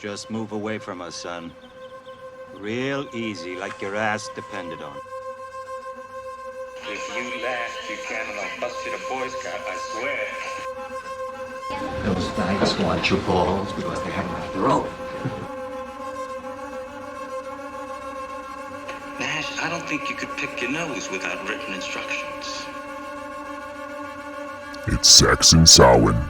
Just move away from us, son. Real easy, like your ass depended on. If you laugh, you can, and I'll bust you to Boy Scout, I swear. Those nights watch your balls because they have them at their own. Nash, I don't think you could pick your nose without written instructions. It's Saxon Samhain.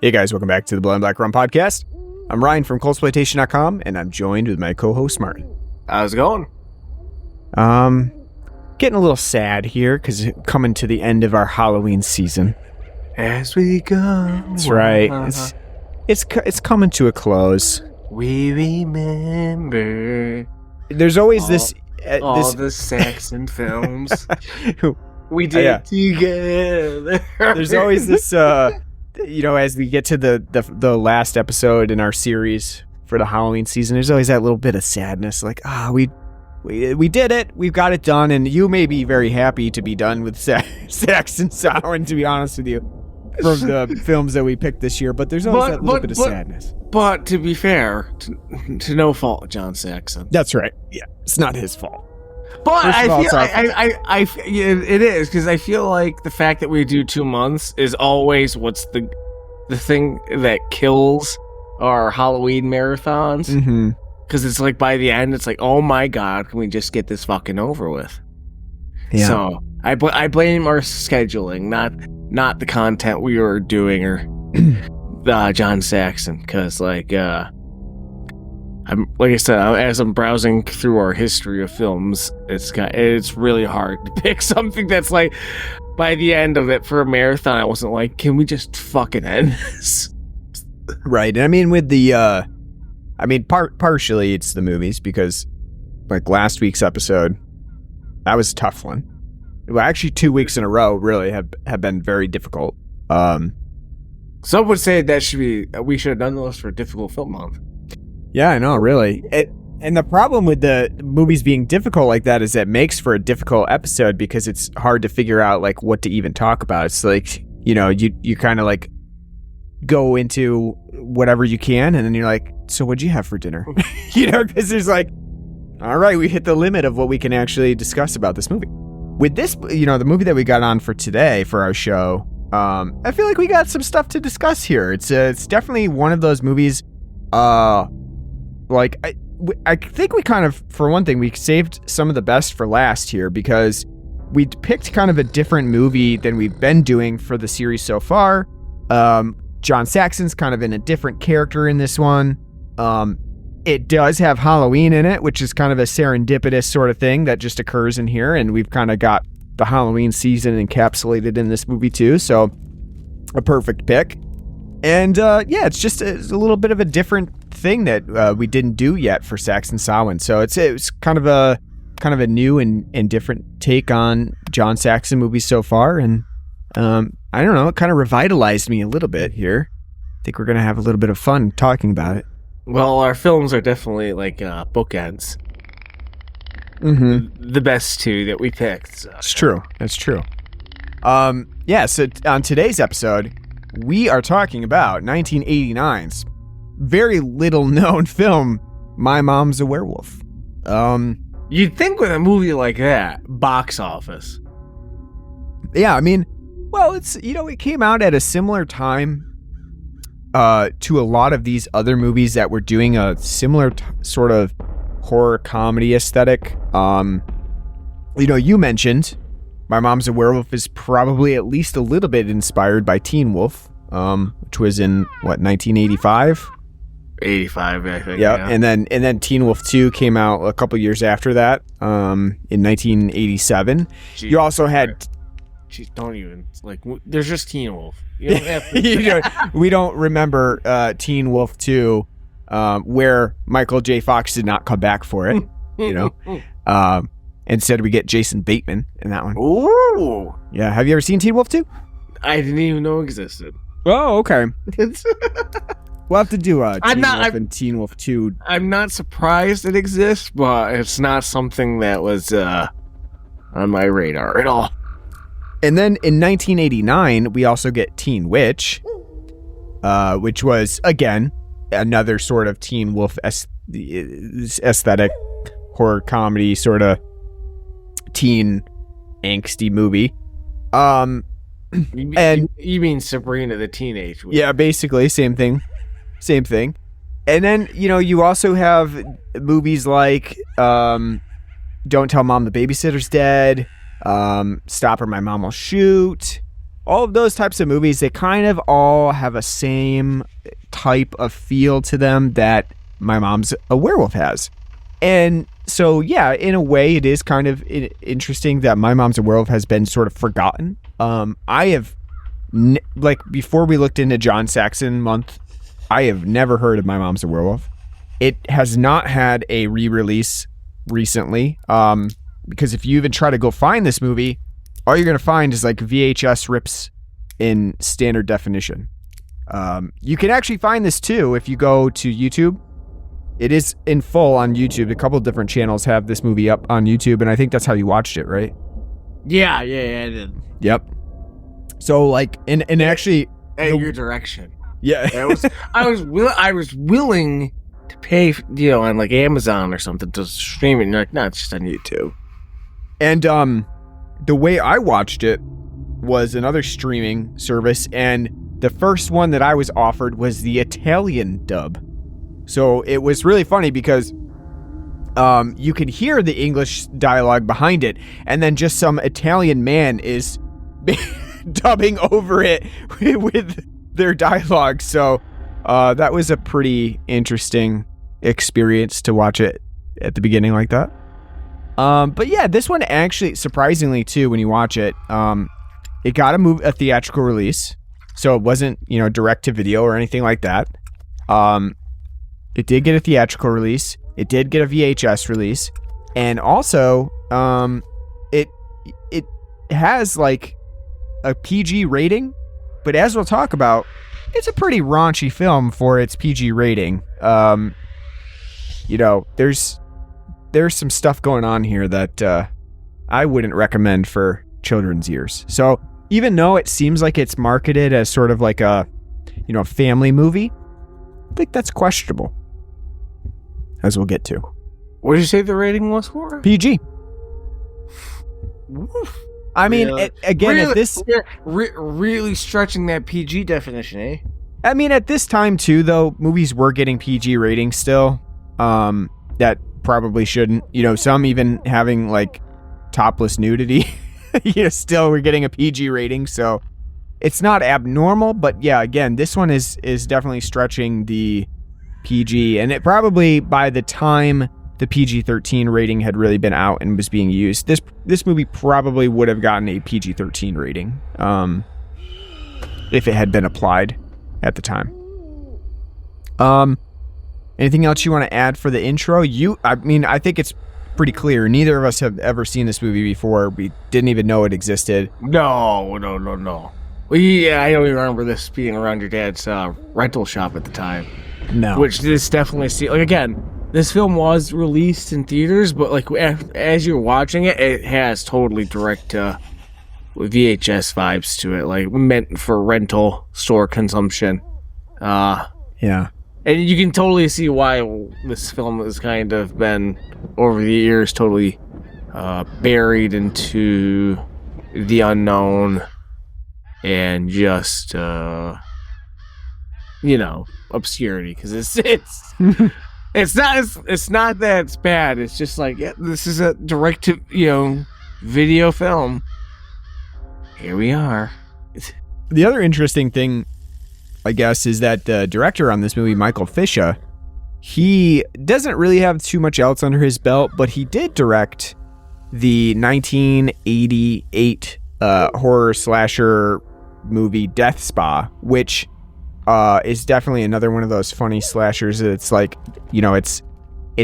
Hey guys, welcome back to the Blood and Black Rum podcast. I'm Ryan from Coldsploitation.com, and I'm joined with my co-host Martin. How's it going? Getting a little sad here because coming to the end of our Halloween season. As we go, That's right. It's coming to a close. We remember. There's always all the Saxon films we did together. There's always this. As we get to the last episode in our series for the Halloween season, there's always that little bit of sadness, like, we did it, we've got it done, and you may be very happy to be done with Saxon Samhain, to be honest with you, from the films that we picked this year, but there's always that little bit of sadness. But to be fair, to no fault of John Saxon. That's right. Yeah, it's not his fault. But it is, because I feel like the fact that we do 2 months is always what's the thing that kills our Halloween marathons. Mm-hmm. Because it's like by the end, it's like, oh my god, can we just get this fucking over with? Yeah. So I blame our scheduling, not the content we were doing or John Saxon, because as I'm browsing through our history of films, it's really hard to pick something that's like, by the end of it for a marathon, I wasn't like, can we just fucking end this? Right. And I mean, with the, partially it's the movies, because like last week's episode, that was a tough one. Well, actually 2 weeks in a row really have been very difficult. Some would say we should have done those for difficult film month. Yeah, I know, really. And the problem with the movies being difficult like that is that it makes for a difficult episode because it's hard to figure out like what to even talk about. It's like, you kind of like go into whatever you can, and then you're like, so what'd you have for dinner? Because there's like, all right, we hit the limit of what we can actually discuss about this movie. With this, the movie that we got on for today for our show, I feel like we got some stuff to discuss here. It's definitely one of those movies. I think we kind of, for one thing, we saved some of the best for last here because we picked kind of a different movie than we've been doing for the series so far. John Saxon's kind of in a different character in this one. It does have Halloween in it, which is kind of a serendipitous sort of thing that just occurs in here, and we've kind of got the Halloween season encapsulated in this movie too, so a perfect pick. And it's just a little bit of a different thing that we didn't do yet for Saxon Samhain. So it's kind of a new and different take on John Saxon movies so far. And I don't know, it kind of revitalized me a little bit here. I think we're going to have a little bit of fun talking about it. Well, our films are definitely like bookends. Mm-hmm. The best two that we picked. So. It's true. That's true. So on today's episode, we are talking about 1989's very little known film, My Mom's a Werewolf. You'd think with a movie like that, box office. Yeah, I mean, well, it's, it came out at a similar time to a lot of these other movies that were doing a similar sort of horror comedy aesthetic. You mentioned My Mom's a Werewolf is probably at least a little bit inspired by Teen Wolf, which was in 1985. 85, I think. Yeah, and then Teen Wolf 2 came out a couple years after that, in 1987. Jeez, you also had. Jeez, don't even there's just Teen Wolf. You don't have to... We don't remember Teen Wolf 2, where Michael J. Fox did not come back for it. Instead, we get Jason Bateman in that one. Ooh. Yeah. Have you ever seen Teen Wolf 2? I didn't even know it existed. Oh, okay. We'll have to do Teen Wolf and Teen Wolf 2. I'm not surprised it exists, but it's not something that was on my radar at all. And then in 1989, we also get Teen Witch, which was, again, another sort of teen wolf aesthetic horror comedy, sort of teen angsty movie. You mean Sabrina the Teenage Witch? Yeah, basically, same thing. And then, you also have movies like Don't Tell Mom the Babysitter's Dead, Stop or My Mom Will Shoot. All of those types of movies, they kind of all have a same type of feel to them that My Mom's a Werewolf has. And so, yeah, in a way, it is kind of interesting that My Mom's a Werewolf has been sort of forgotten. I have, before we looked into John Saxon month, I have never heard of My Mom's a Werewolf. It has not had a re-release recently, because if you even try to go find this movie, all you're going to find is like VHS rips in standard definition. You can actually find this too if you go to YouTube. It is in full on YouTube. A couple of different channels have this movie up on YouTube, and I think that's how you watched it, right? Yeah, I did. Yep. So and actually, at your direction. Yeah. I was willing to pay, on like Amazon or something to stream it. And you're like, no, it's just on YouTube. And the way I watched it was another streaming service, and the first one that I was offered was the Italian dub. So it was really funny because you could hear the English dialogue behind it, and then just some Italian man is dubbing over it with their dialogue. So that was a pretty interesting experience to watch it at the beginning like that. But yeah, this one actually, surprisingly too, when you watch it, it got a theatrical release. So it wasn't, direct to video or anything like that. It did get a theatrical release. It did get a VHS release. And also, it has like a PG rating, but as we'll talk about, it's a pretty raunchy film for its PG rating. There's some stuff going on here that I wouldn't recommend for children's ears. So even though it seems like it's marketed as sort of like a, family movie, I think that's questionable, as we'll get to. What did you say the rating was for? PG. I mean, really? At this... really stretching that PG definition, eh? I mean, at this time, too, though, movies were getting PG ratings still. That probably shouldn't. Some even having, like, topless nudity. Still we're getting a PG rating, so it's not abnormal. But, yeah, again, this one is definitely stretching the PG. And it probably, by the time the PG-13 rating had really been out and was being used, this movie probably would have gotten a PG-13 rating if it had been applied at the time. Anything else you want to add for the intro? I think it's pretty clear. Neither of us have ever seen this movie before. We didn't even know it existed. No. Well, yeah, I don't even remember this being around your dad's rental shop at the time. No. Which this definitely again, this film was released in theaters, but like as you're watching it, it has totally direct VHS vibes to it, like meant for rental store consumption. Yeah. And you can totally see why this film has kind of been, over the years, totally buried into the unknown and just, obscurity. Because it's not that it's bad. It's just like, yeah, this is a direct to video film. Here we are. The other interesting thing, I guess, is that the director on this movie, Michael Fisher, he doesn't really have too much else under his belt, but he did direct the 1988 horror slasher movie Death Spa, which is definitely another one of those funny slashers. It's like, its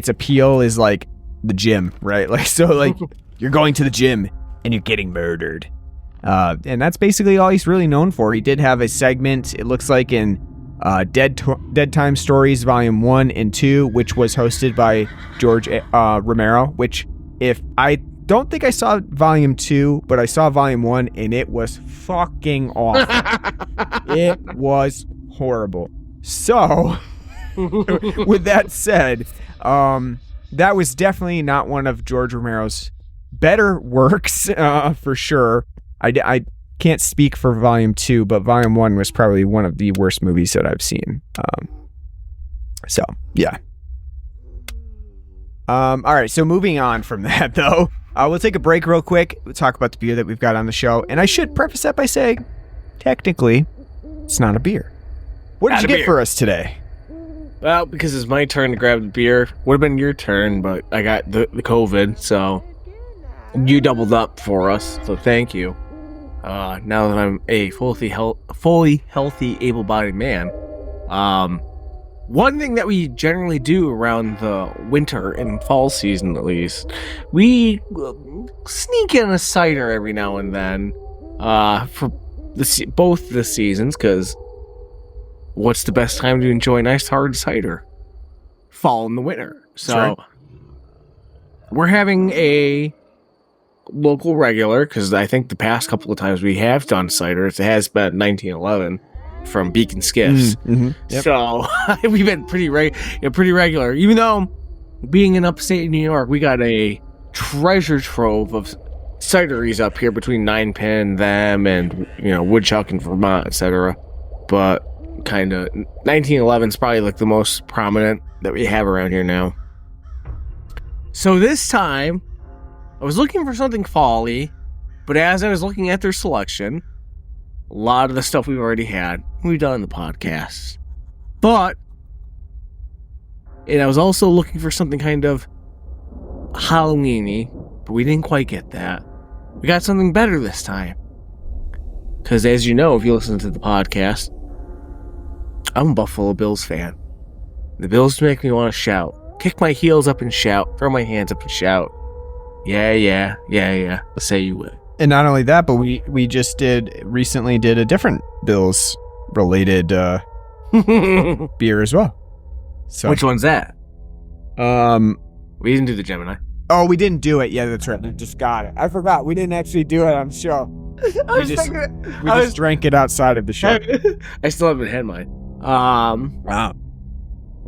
appeal is like the gym, right? Like, so like you're going to the gym and you're getting murdered. And that's basically all he's really known for. He did have a segment, it looks like, in Dead Time Stories Volume 1 and 2, which was hosted by George Romero, which, if I don't think I saw volume 2, but I saw volume 1 and it was fucking awful. It was horrible. So, with that said, that was definitely not one of George Romero's better works, for sure. I can't speak for volume 2, but volume 1 was probably one of the worst movies that I've seen. So, yeah. All right, so moving on from that, though, we'll take a break real quick. We'll talk about the beer that we've got on the show. And I should preface that by saying, technically, it's not a beer. What did you get for us today? Well, because it's my turn to grab the beer. Would have been your turn, but I got the COVID, so you doubled up for us. So thank you. Now that I'm a fully healthy, able-bodied man, one thing that we generally do around the winter and fall season, at least, we sneak in a cider every now and then for both the seasons, because what's the best time to enjoy nice hard cider? Fall and the winter. So right. We're having a local regular, because I think the past couple of times we have done cider, it has been 1911 from Beacon Skiffs. Mm-hmm. Yep. So we've been pretty regular. Even though being in upstate New York, we got a treasure trove of cideries up here between Nine Pin, them, and Woodchuck and Vermont, etc. But kind of 1911 is probably like the most prominent that we have around here now. So this time I was looking for something fall-y, but as I was looking at their selection, a lot of the stuff we've already had, we've done in the podcast. And I was also looking for something kind of Halloween-y, but we didn't quite get that. We got something better this time. Because as you know, if you listen to the podcast, I'm a Buffalo Bills fan. The Bills make me want to shout. Kick my heels up and shout. Throw my hands up and shout. Yeah. Let's say you would. And not only that, but we just recently did a different Bills related beer as well. So which one's that? We didn't do the Gemini. Oh, we didn't do it. Yeah, that's right. I just got it. I forgot. We didn't actually do it on the show. We just drank it outside of the show. I still haven't had mine. Wow.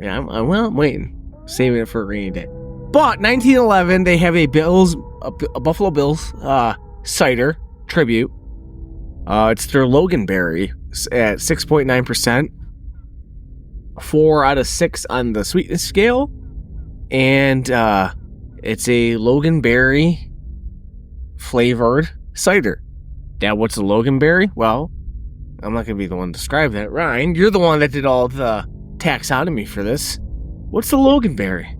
Yeah, I'm waiting. Saving it for a rainy day. But 1911, they have a Buffalo Bills cider tribute. It's their Loganberry at 6.9%. 4 out of 6 on the sweetness scale. And it's a Loganberry flavored cider. Now, what's a Loganberry? Well, I'm not going to be the one to describe that. Ryan, you're the one that did all the taxonomy for this. What's the Loganberry?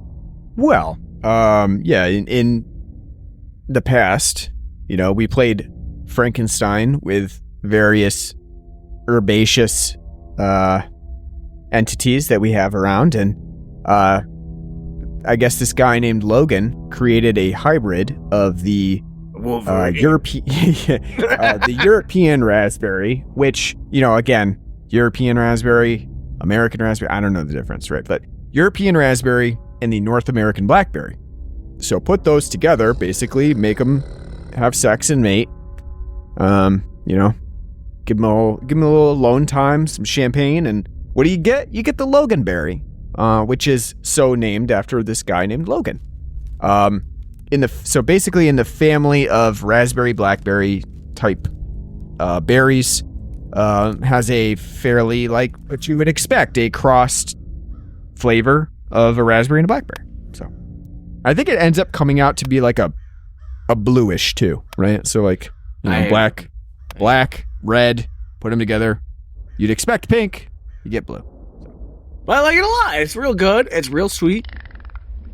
Well, in the past, we played Frankenstein with various herbaceous entities that we have around, and I guess this guy named Logan created a hybrid of the European raspberry, which, again, European raspberry, American raspberry, I don't know the difference, right? But European raspberry and the North American blackberry. So put those together, basically make them have sex and mate. Give them a little alone time, some champagne, and what do you get? You get the Loganberry, which is so named after this guy named Logan. So basically in the family of raspberry, blackberry type berries, has a fairly, like what you would expect, a crossed flavor of a raspberry and a blackberry. So I think it ends up coming out to be like a bluish too, right? So like black, red, put them together. You'd expect pink, you get blue. But I like it a lot. It's real good. It's real sweet.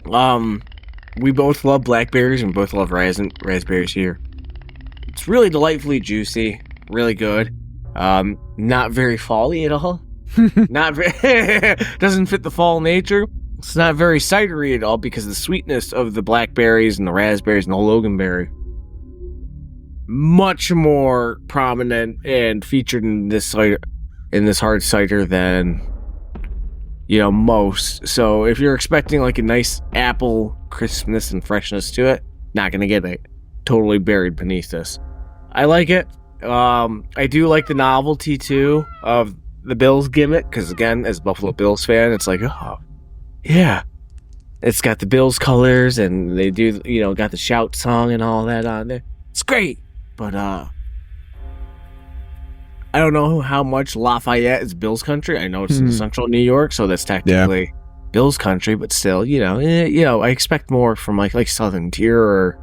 We both love blackberries and both love raspberries here. It's really delightfully juicy, really good. Not very fall-y at all. Not very doesn't fit the fall nature. It's not very cidery at all because the sweetness of the blackberries and the raspberries and the Loganberry much more prominent and featured in this cider, in this hard cider than most. So if you're expecting like a nice apple crispness and freshness to it, not gonna get it. totally buried beneath this. I like it. I do like the novelty too of the Bills gimmick, because again, as a Buffalo Bills fan, it's like, oh yeah, it's got the Bills colors, and they do, got the shout song and all that on there. It's great, but I don't know how much Lafayette is Bills country. I know it's in central New York, so that's technically Bills country, but still, I expect more from like Southern Tier or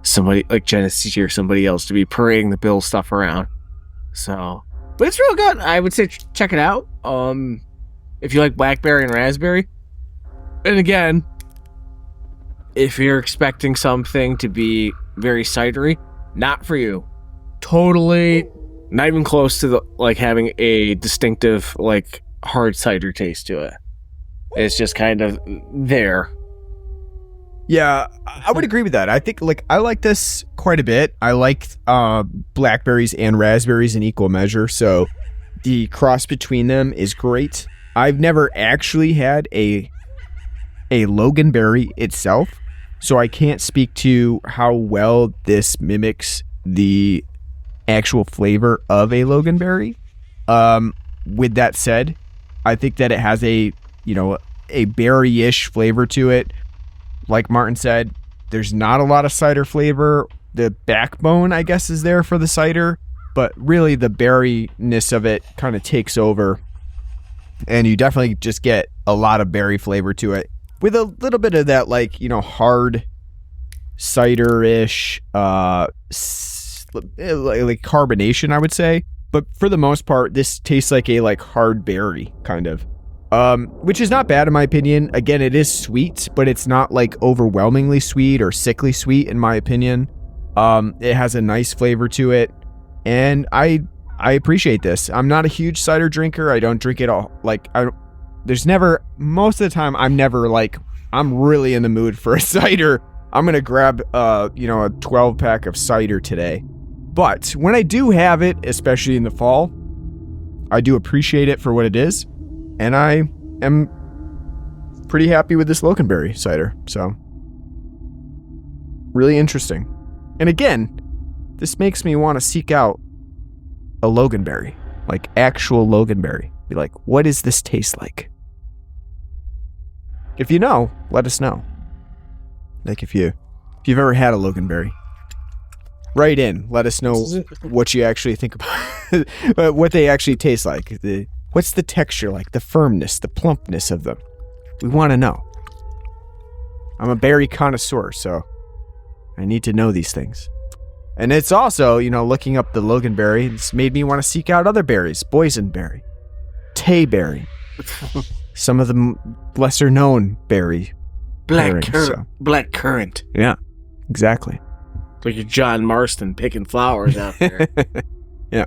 somebody like Genesee or somebody else to be parading the Bills stuff around. So, but it's real good. I would say check it out. If you like blackberry and raspberry, and again, if you're expecting something to be very cidery, not for you. Totally not even close to having a distinctive hard cider taste to it. It's just kind of there. Yeah, I would agree with that. I think I like this quite a bit. I like blackberries and raspberries in equal measure, so the cross between them is great. I've never actually had a Loganberry itself, so I can't speak to how well this mimics the actual flavor of a Loganberry. With that said, I think that it has a berry-ish flavor to it. Like Martin said, there's not a lot of cider flavor. The backbone, I guess, is there for the cider, but really the berryness of it kind of takes over, and you definitely just get a lot of berry flavor to it with a little bit of that hard cider-ish carbonation, I would say. But for the most part, this tastes like a hard berry kind of. Which is not bad in my opinion. Again, it is sweet, but it's not overwhelmingly sweet or sickly sweet in my opinion. It has a nice flavor to it, and I appreciate this. I'm not a huge cider drinker. I don't drink it all. Most of the time, I'm never I'm really in the mood for a cider. I'm gonna grab a 12 pack of cider today. But when I do have it, especially in the fall, I do appreciate it for what it is. And I am pretty happy with this Loganberry cider. So, really interesting. And again, this makes me want to seek out a Loganberry, actual Loganberry. Be like, what does this taste like? If you know, let us know. If you've ever had a Loganberry, write in. Let us know what you actually think about what they actually taste like. What's the texture like? The firmness, the plumpness of them. We want to know. I'm a berry connoisseur, so I need to know these things. And it's also, looking up the Loganberry, it's made me want to seek out other berries. Boysenberry, Tayberry, some of the lesser known berry. Black currant. Yeah, exactly. Like you're John Marston picking flowers out there. Yeah.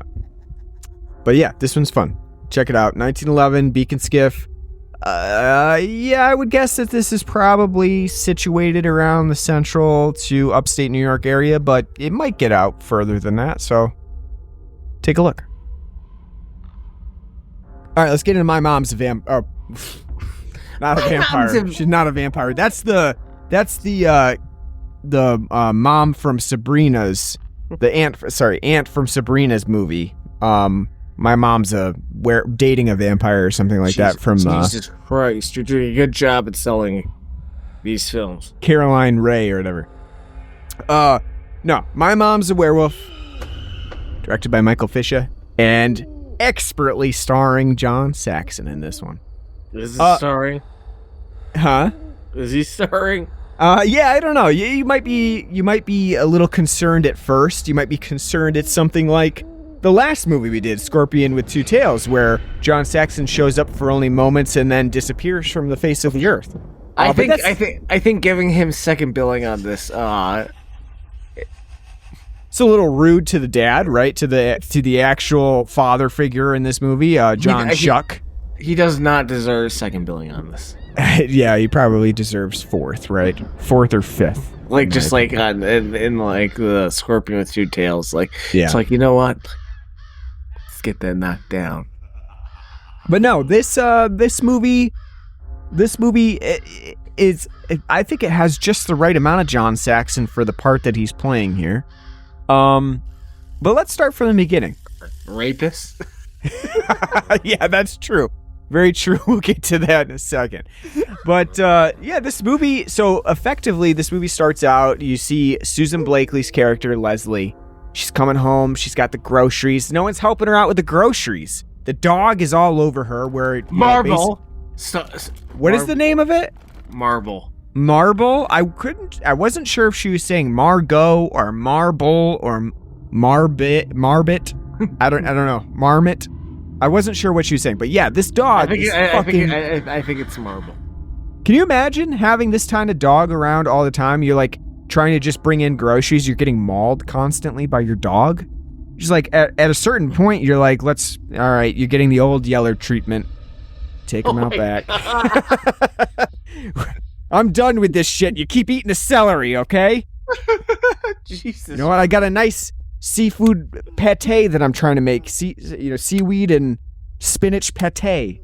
But yeah, this one's fun. Check it out. 1911 Beacon Skiff. I would guess that this is probably situated around the central to upstate New York area, but it might get out further than that, so take a look. All right, let's get into My Mom's a Vampire. Not a vampire. She's not a vampire. That's the mom from Sabrina's, aunt from Sabrina's movie. My mom's dating a vampire or something like that from Jesus Christ, you're doing a good job at selling these films. Caroline Ray or whatever. No, My Mom's a Werewolf, directed by Michael Fisher, and expertly starring John Saxon in this one. Is he starring? Huh? Is he starring? Yeah, I don't know. You might be a little concerned at first. You might be concerned it's something like the last movie we did, Scorpion with Two Tails, where John Saxon shows up for only moments and then disappears from the face of the earth. I think giving him second billing on this, it's a little rude to the dad, right? To the actual father figure in this movie, John Shuck. He does not deserve second billing on this. Yeah, he probably deserves fourth, right? Fourth or fifth. In the Scorpion with Two Tails, yeah. It's you know what? Let's get that knocked down. But no, this movie, I think it has just the right amount of John Saxon for the part that he's playing here. But let's start from the beginning. Rapist? Yeah, that's true. Very true. We'll get to that in a second. But yeah, this movie, so effectively, this movie starts out, you see Susan Blakely's character, Leslie. She's coming home. She's got the groceries. No one's helping her out with the groceries. The dog is all over her. Marble. What is the name of it? Marble. Marble? I wasn't sure if she was saying Margot or Marble or Marbit. I don't know. Marmot. I wasn't sure what she was saying, but yeah, this dog I think it's Marble. Can you imagine having this kind of dog around all the time? You're like trying to just bring in groceries. You're getting mauled constantly by your dog. Just like at a certain point, you're like, all right, you're getting the old Yeller treatment. Take him out back. I'm done with this shit. You keep eating the celery, okay? Jesus. You know what? I got a nice seafood pate that I'm trying to make. Seaweed and spinach pate.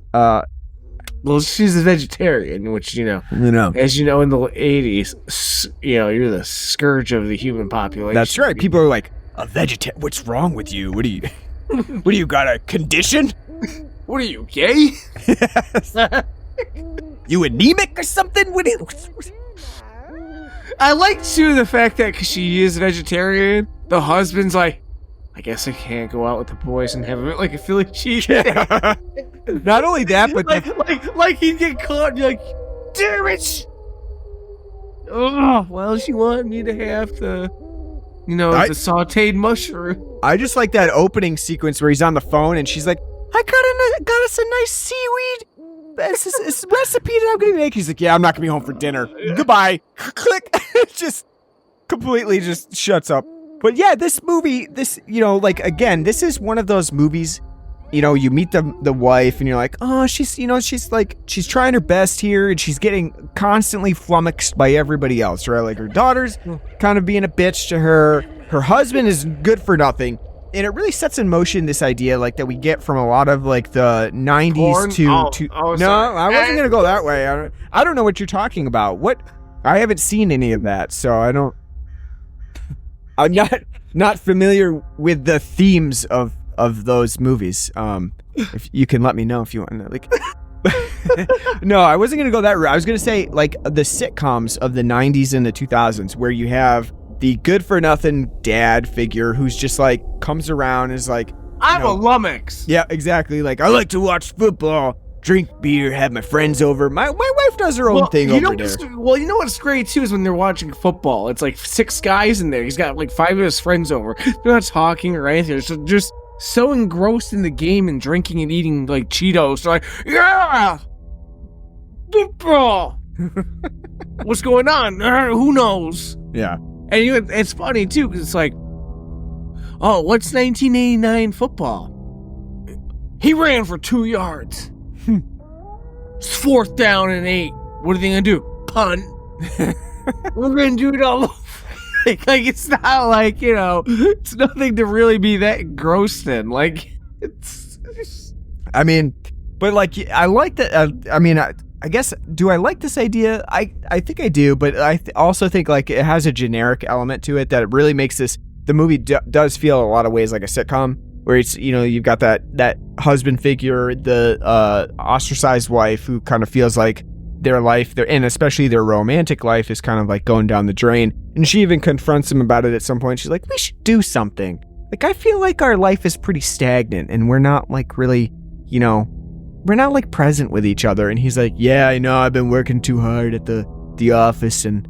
Well, she's a vegetarian, which, as you know, in the 80s, you're the scourge of the human population. That's right. People are like, a vegetarian? What's wrong with you? What do you got, a condition? What are you, gay? You anemic or something? I like, too, the fact that because she is a vegetarian, the husband's like, I guess I can't go out with the boys and have a Philly cheese. Yeah. Not only that, but like he'd get caught and you're like, damn it! Oh, well, she wanted me to have the sauteed mushroom. I just like that opening sequence where he's on the phone and she's like, I got us a nice seaweed. This recipe that I'm going to make. He's like, yeah, I'm not going to be home for dinner. Goodbye. Click. Just completely just shuts up. But yeah, this movie, again, this is one of those movies, you meet the wife and you're like, oh, she's trying her best here and she's getting constantly flummoxed by everybody else, right? Like her daughter's kind of being a bitch to her. Her husband is good for nothing. And it really sets in motion this idea that we get from a lot of the 90s Porn? to no, sorry. I wasn't going to go that way. I don't know what you're talking about. I haven't seen any of that, so I'm not familiar with the themes of those movies. If you can let me know if you want to, No, I wasn't going to go that route. I was going to say the sitcoms of the 90s and the 2000s where you have the good for nothing dad figure who's just comes around and is like, I'm a lummox. Yeah, exactly. I like to watch football, drink beer, have my friends over. My wife does her own thing over there. Well, you know what's great too is when they're watching football. It's 6 guys in there. He's got 5 of his friends over. They're not talking or anything. They're just so engrossed in the game and drinking and eating Cheetos. They're like, yeah, football. What's going on? Who knows? Yeah. And it's funny too because it's oh, what's 1989 football? He ran for 2 yards. It's 4th down and 8. What are they gonna do? Punt. We're gonna do it all over. It's not it's nothing to really be that engrossed in. I mean, but I like that. I guess, do I like this idea? I think I do, but I also think it has a generic element to it that it really makes the movie does feel in a lot of ways like a sitcom, where it's, you've got that husband figure, the ostracized wife who kind of feels like their life, and especially their romantic life, is kind of going down the drain. And she even confronts him about it at some point. She's like, we should do something. I feel like our life is pretty stagnant and we're not really, we're not present with each other. And he's like, yeah, I know, I've been working too hard at the office. And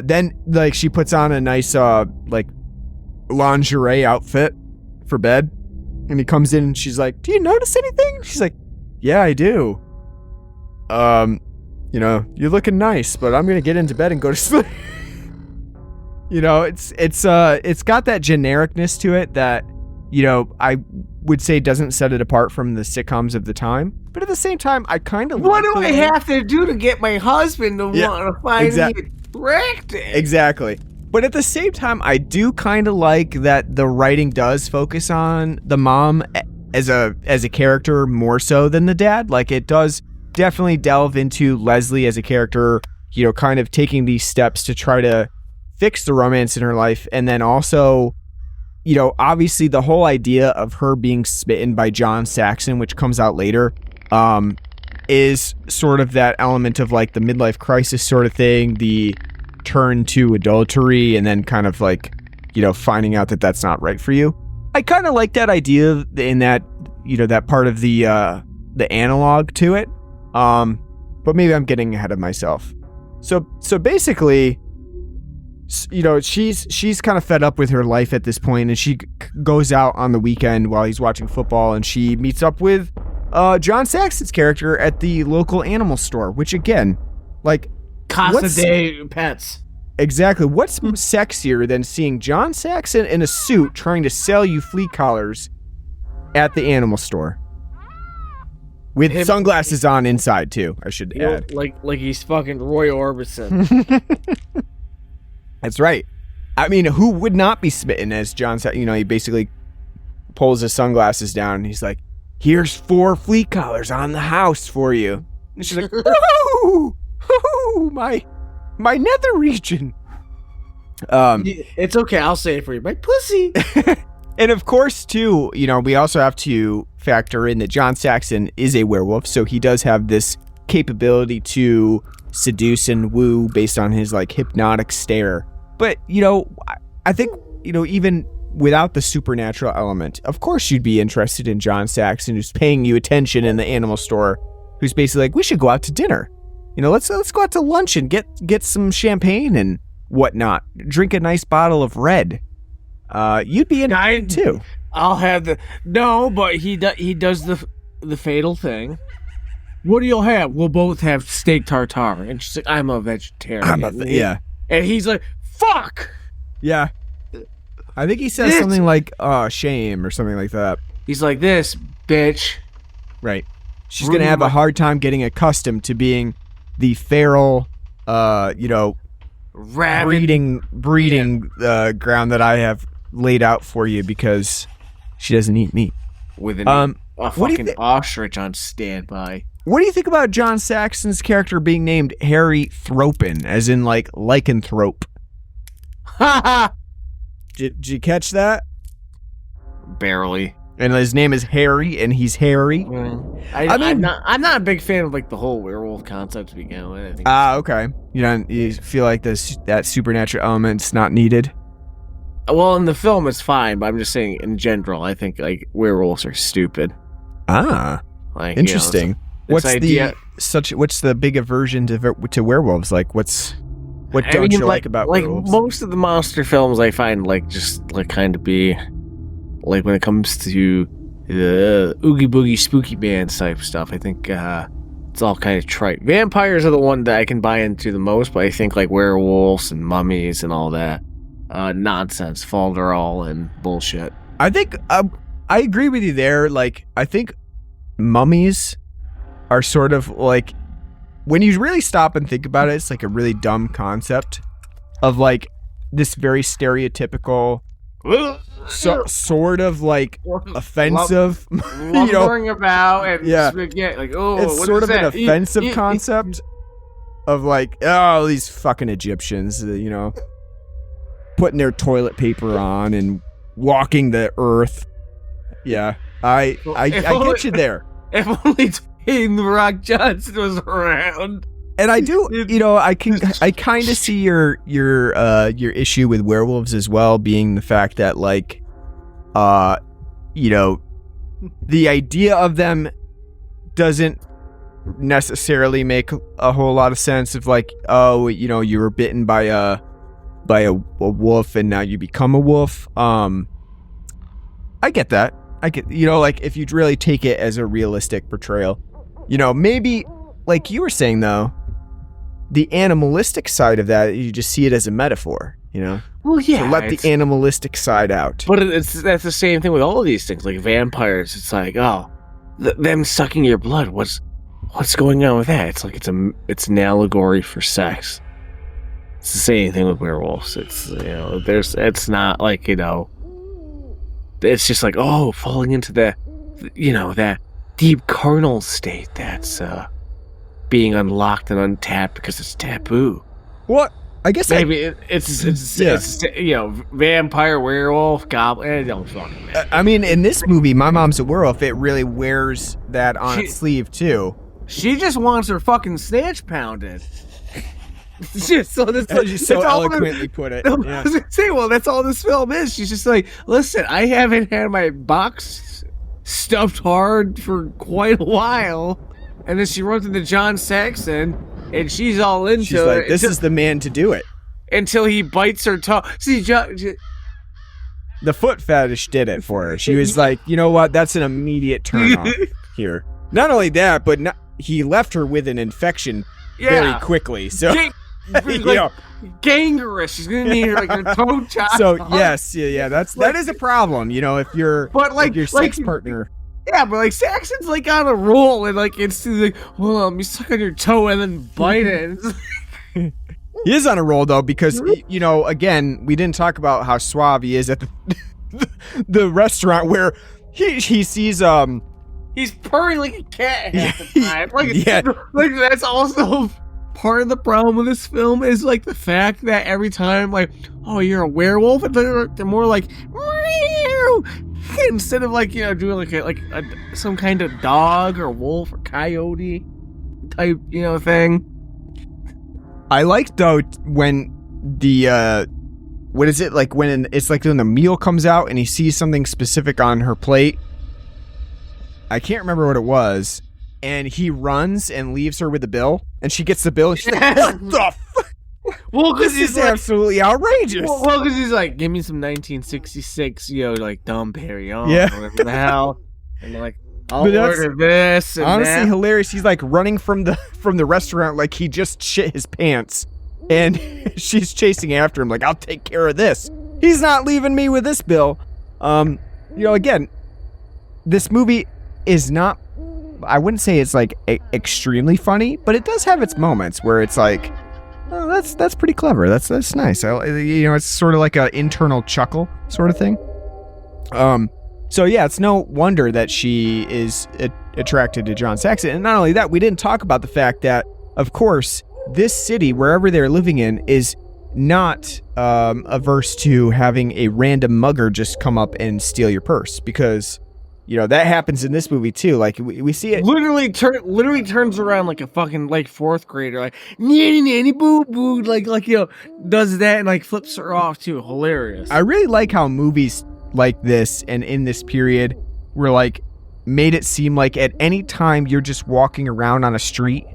then she puts on a nice lingerie outfit for bed. And he comes in and she's like, do you notice anything? She's like, yeah, I do. You're looking nice, but I'm going to get into bed and go to sleep. It's got that genericness to it that, I would say doesn't set it apart from the sitcoms of the time. But at the same time, I kind of what do I have to do to get my husband to want to find me attractive? Exactly. But at the same time, I do kind of like that the writing does focus on the mom as a character more so than the dad. It does definitely delve into Leslie as a character, kind of taking these steps to try to fix the romance in her life. And then also, obviously the whole idea of her being smitten by John Saxon, which comes out later, is sort of that element of like the midlife crisis sort of thing, the turn to adultery, and then kind of like, finding out that that's not right for you. I kind of like that idea in that, that part of the analog to it. But maybe I'm getting ahead of myself. So basically, she's kind of fed up with her life at this point, and she goes out on the weekend while he's watching football, and she meets up with John Saxon's character at the local animal store, which again, like, Casa de Pets. Exactly. What's sexier than seeing John Saxon in a suit trying to sell you flea collars at the animal store? With sunglasses on inside too, I should add. Like he's fucking Roy Orbison. That's right. I mean, who would not be smitten as John Saxon? He basically pulls his sunglasses down and he's like, "Here's 4 flea collars on the house for you." And she's like, "Ooh, my nether region." It's okay, I'll say it for you. My pussy. And of course, too, we also have to factor in that John Saxon is a werewolf, so he does have this capability to seduce and woo based on his like hypnotic stare. But, I think, even without the supernatural element, of course you'd be interested in John Saxon, who's paying you attention in the animal store, who's basically like, "We should go out to dinner. Let's go out to lunch and get some champagne and whatnot. Drink a nice bottle of red." You'd be in too. I'll have but he does the fatal thing. What do you have? We'll both have steak tartare. And she's like, "I'm a vegetarian." Yeah. And he's like, "Fuck." Yeah. I think he says something like, "Shame," or something like that. He's like, "This bitch." Right. She's going to have a hard time getting accustomed to being the feral, breeding ground that I have laid out for you, because she doesn't eat meat. With a fucking ostrich on standby. What do you think about John Saxon's character being named Harry Thropin, as in like lycanthrope? Ha ha! Did you catch that? Barely. And his name is Harry, and he's hairy. I'm not a big fan of like the whole werewolf concept to begin with. Okay. You feel like that supernatural element's not needed? Well, in the film it's fine, but I'm just saying in general, I think like werewolves are stupid. Like, interesting. What's the big aversion to werewolves? Like, what don't you like about werewolves? Most of the monster films I find like just like kind of be like, when it comes to the oogie boogie spooky bands type stuff, I think it's all kind of trite. Vampires are the one that I can buy into the most, but I think like werewolves and mummies and all that nonsense, falderall and bullshit. I think I agree with you there. Like, I think mummies are sort of like, when you really stop and think about it, it's like a really dumb concept of like this very stereotypical sort of like offensive, lumbering about and like, oh, it's sort of an offensive concept of like, oh, these fucking Egyptians, putting their toilet paper on and walking the earth. Yeah, I get you there. If only Dwayne The Rock Johnson was around. And I do, I kind of see your issue with werewolves as well, being the fact that like, the idea of them doesn't necessarily make a whole lot of sense of like, oh, you were bitten by a wolf and now you become a wolf. I get that. Like if you'd really take it as a realistic portrayal, maybe like you were saying though, the animalistic side of that, you just see it as a metaphor, Well, yeah. So let the animalistic side out. But that's the same thing with all of these things, like vampires. It's like, oh, them sucking your blood. What's going on with that? It's like it's an allegory for sex. It's the same thing with werewolves. It's it's not like it's just like, oh, falling into that deep carnal state that's being unlocked and untapped because it's taboo. What? I guess Maybe it's you know, vampire, werewolf, goblin. It don't fucking matter. I mean, in this movie, My Mom's a Werewolf, it really wears that on its sleeve too. She just wants her fucking snatch pounded. Just so this, You so eloquently put it. Yeah. I was gonna say, well, that's all this film is. She's just like, listen, I haven't had my box stuffed hard for quite a while, and then she runs into John Saxon, and she's all into She's it. like, this is the man to do it. Until he bites her toe. See, The foot fetish did it for her. She was like, you know what? That's an immediate turn off here. Not only that, but he left her with an infection very quickly. So, gangrous. She's gonna need like a toe chop. So yes, yeah, that is a problem. You know, if you're like your sex partner. Yeah, but like Saxon's like on a roll, and like it's like, well, let me suck on your toe and then bite it. He is on a roll though, because you know, again, we didn't talk about how suave he is at the restaurant where he sees he's purring like a cat half the time. Like that's also part of the problem with this film is like the fact that every time like, oh, you're a werewolf, and they're more like meow, instead of like, you know, doing like some kind of dog or wolf or coyote type, you know, thing. I like though when the what is it like when it's like when the meal comes out and he sees something specific on her plate. I can't remember what it was, and he runs and leaves her with the bill, and she gets the bill, and she's like, what the fuck? Well, because he's like, absolutely outrageous. Well, because he's like, give me some 1966, you know, like Dom Perignon, yeah, whatever the hell, and like, I'll order this. And honestly, that. Hilarious. He's like running from the restaurant like he just shit his pants, and she's chasing after him like, I'll take care of this. He's not leaving me with this bill. You know, again, this movie is not, I wouldn't say it's like extremely funny, but it does have its moments where it's like, oh, that's pretty clever. That's nice. You know, it's sort of like an internal chuckle sort of thing. So yeah, it's no wonder that she is attracted to John Saxon. And not only that, we didn't talk about the fact that, of course, this city, wherever they're living in, is not averse to having a random mugger just come up and steal your purse, because, you know, that happens in this movie too. Like we see it literally turns around like a fucking like fourth grader, like nanny boo boo, like you know, does that and like flips her off too. Hilarious. I really like how movies like this and in this period were like made it seem like at any time you're just walking around on a street,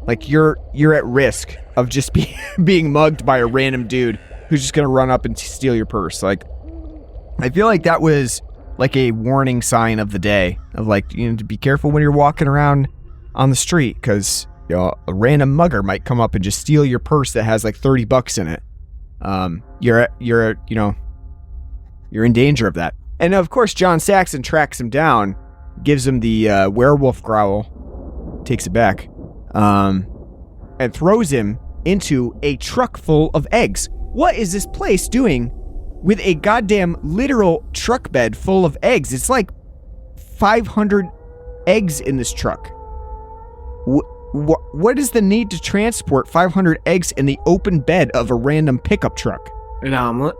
like you're at risk of just being mugged by a random dude who's just gonna run up and steal your purse. Like, I feel like that was like a warning sign of the day of like, you know, to be careful when you're walking around on the street, because, you know, a random mugger might come up and just steal your purse that has like $30 in it. You're in danger of that. And of course, John Saxon tracks him down, gives him the werewolf growl, takes it back, and throws him into a truck full of eggs. What is this place doing with a goddamn literal truck bed full of eggs? It's like 500 eggs in this truck. What is the need to transport 500 eggs in the open bed of a random pickup truck? An omelet.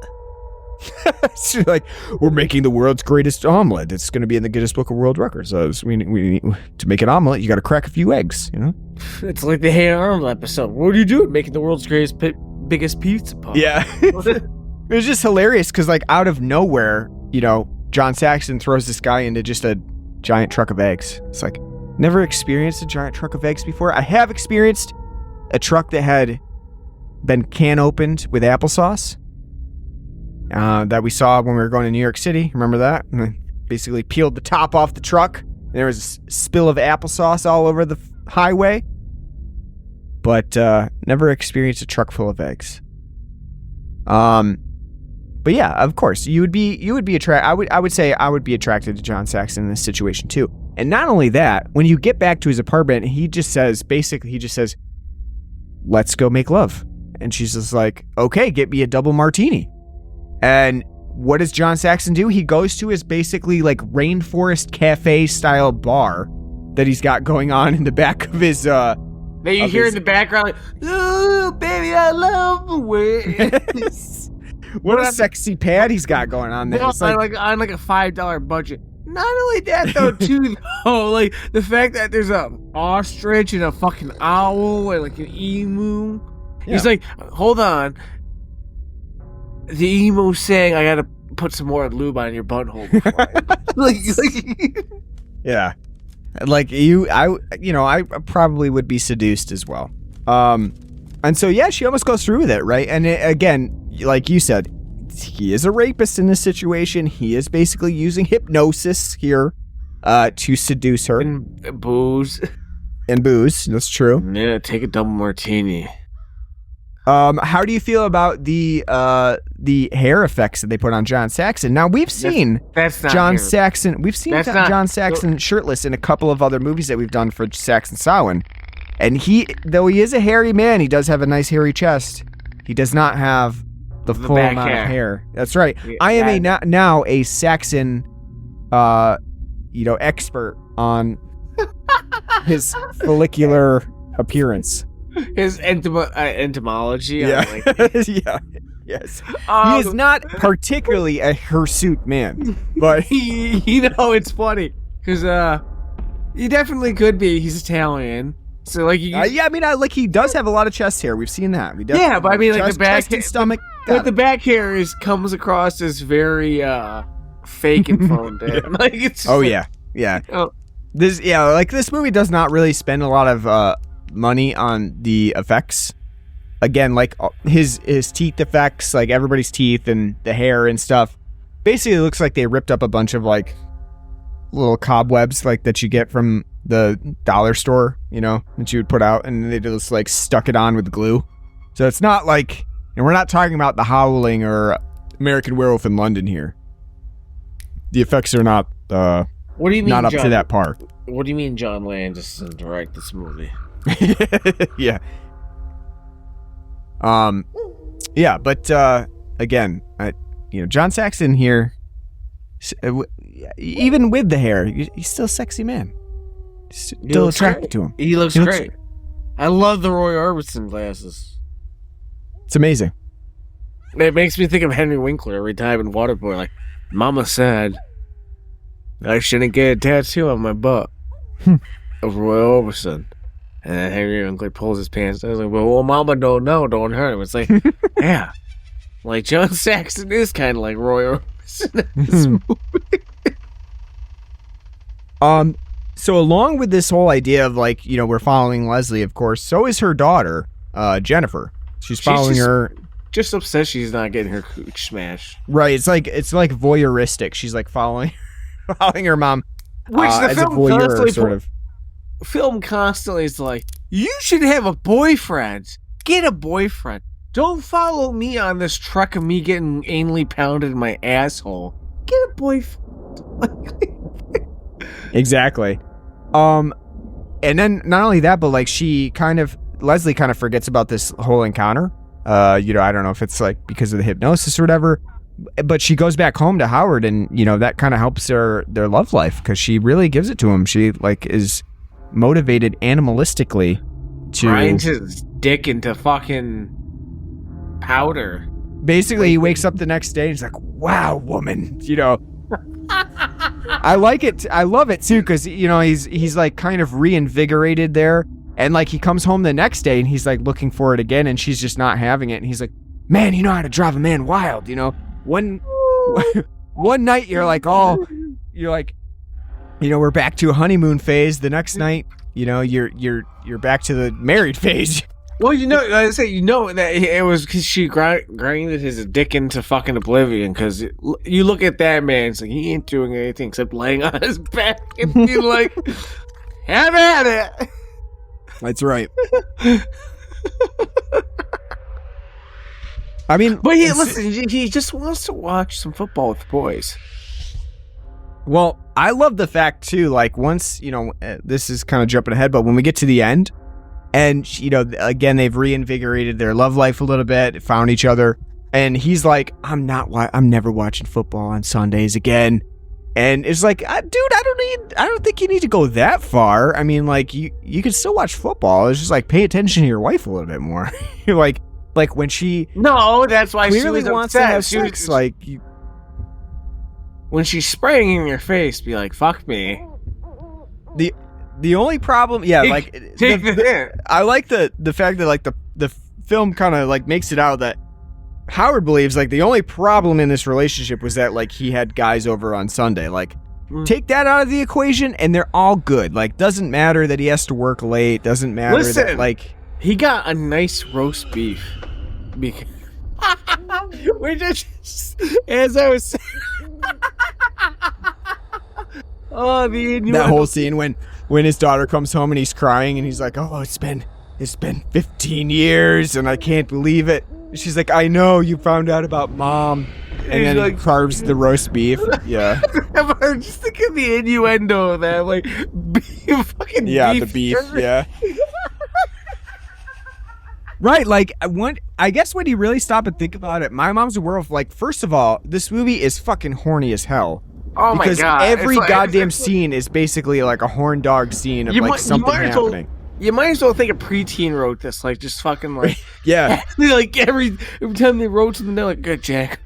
So like, we're making the world's greatest omelet. It's going to be in the Guinness Book of World Records. So we need, to make an omelet, you got to crack a few eggs, you know? It's like the Hey Arnold episode. What are you doing? Making the world's greatest, biggest pizza pie. Yeah. It was just hilarious because, like, out of nowhere, you know, John Saxon throws this guy into just a giant truck of eggs. It's like, never experienced a giant truck of eggs before. I have experienced a truck that had been can opened with applesauce. That we saw when we were going to New York City. Remember that? And I basically peeled the top off the truck. And there was a spill of applesauce all over the highway. But never experienced a truck full of eggs. But yeah, of course, you would be attracted. I would say I would be attracted to John Saxon in this situation too. And not only that, when you get back to his apartment, he just says, let's go make love. And she's just like, okay, get me a double martini. And what does John Saxon do? He goes to his basically like rainforest cafe style bar that he's got going on in the back of his That you hear in the background, like, "Ooh, baby, I love the way." What a sexy pad he's got going on there. No, It's like, on like a $5 budget. Not only that though, too. Though, like the fact that there's a ostrich and a fucking owl and like an emu. Yeah. He's like, hold on. The emu's saying I gotta put some more lube on your butthole. yeah, like I probably would be seduced as well. And so yeah, she almost goes through with it, right? And again, like you said, he is a rapist in this situation. He is basically using hypnosis here to seduce her. And booze. And booze, that's true. Yeah, take a double martini. How do you feel about the hair effects that they put on John Saxon? Now we've seen that's not John hair. Saxon. We've seen John Saxon shirtless in a couple of other movies that we've done for Saxon Samhain, and though he is a hairy man, he does have a nice hairy chest. He does not have the full amount of hair. That's right. Yeah, I am now a Saxon, expert on his follicular appearance. His entomology. Yeah. Yeah. Yes. He is not particularly a hirsute man, but it's funny because he definitely could be. He's Italian, so like he does have a lot of chest hair. We've seen that. Yeah, but I mean, like the back chest and stomach. But the back hair comes across as very fake and phoned in. Like it's. Yeah. Oh. This movie does not really spend a lot of money on the effects. Again, like his teeth effects, like everybody's teeth and the hair and stuff. Basically, it looks like they ripped up a bunch of like little cobwebs like that you get from the dollar store, that you would put out, and they just like stuck it on with glue. So it's not like, and we're not talking about The Howling or American Werewolf in London here. The effects are not what do you mean, not up to that par. What do you mean John Landis didn't direct this movie? Yeah. Yeah, but again, John Saxon here, even with the hair, he's still a sexy man. Still attracted to him. He looks great. I love the Roy Orbison glasses. It's amazing. It makes me think of Henry Winkler every time in Waterboy. Like, Mama said I shouldn't get a tattoo on my butt of Roy Orbison. And then Henry Winkler pulls his pants down. I was like, well, Mama don't know, don't hurt him. It's like, yeah. Like, John Saxon is kind of like Roy Orbison in this movie. So along with this whole idea of like, we're following Leslie, of course, so is her daughter, Jennifer. She's following her. Just upset she's not getting her cooch smashed. Right. It's like voyeuristic. She's like following her mom. Which the as a film voyeur, constantly sort of. Film constantly is like, you should have a boyfriend. Get a boyfriend. Don't follow me on this truck of me getting anally pounded in my asshole. Get a boyfriend. Exactly. And then not only that, but like Leslie kind of forgets about this whole encounter. I don't know if it's like because of the hypnosis or whatever, but she goes back home to Howard, and that kind of helps their love life because she really gives it to him. She like is motivated animalistically to grind his dick into fucking powder. Basically, he wakes up the next day and he's like, "Wow, woman," I like it. I love it too because he's like kind of reinvigorated there, and like he comes home the next day and he's like looking for it again, and she's just not having it, and he's like, "Man, you know how to drive a man wild." One night you're like, we're back to a honeymoon phase. The next night, you're back to the married phase. Well, like I say, that it was because she grinded his dick into fucking oblivion. Because you look at that man, it's like he ain't doing anything except laying on his back, and you're like, have at it. That's right. I mean, but he just wants to watch some football with the boys. Well, I love the fact too, like once, this is kind of jumping ahead, but when we get to the end and, again, they've reinvigorated their love life a little bit, found each other, and he's like, I'm never watching football on Sundays again. And it's like, dude, I don't think you need to go that far. I mean, like, you can still watch football. It's just like, pay attention to your wife a little bit more. like when she that's why clearly she was wants upset. to have sex. When she's spraying in your face, be like, fuck me. The only problem, take the hint. I like the fact that like the film kind of like makes it out that Howard believes like the only problem in this relationship was that like he had guys over on Sunday. Like, take that out of the equation and they're all good. Like, doesn't matter that he has to work late. Doesn't matter that like he got a nice roast beef. We're just as I was saying. Oh, that whole scene when his daughter comes home and he's crying and he's like, oh, it's been 15 years and I can't believe it. She's like, I know, you found out about Mom. And then he carves the roast beef. Yeah. I'm just thinking the innuendo of that, like, fucking beef. The beef, yeah. Right, like, I guess when you really stop and think about it, My Mom's a Werewolf, like, first of all, this movie is fucking horny as hell. Oh my god. Because every goddamn scene is basically like a horn dog scene of like something happening. You might as well think a preteen wrote this, like, just fucking, like... Yeah. Like, every time they wrote something, they're like, good, Jack.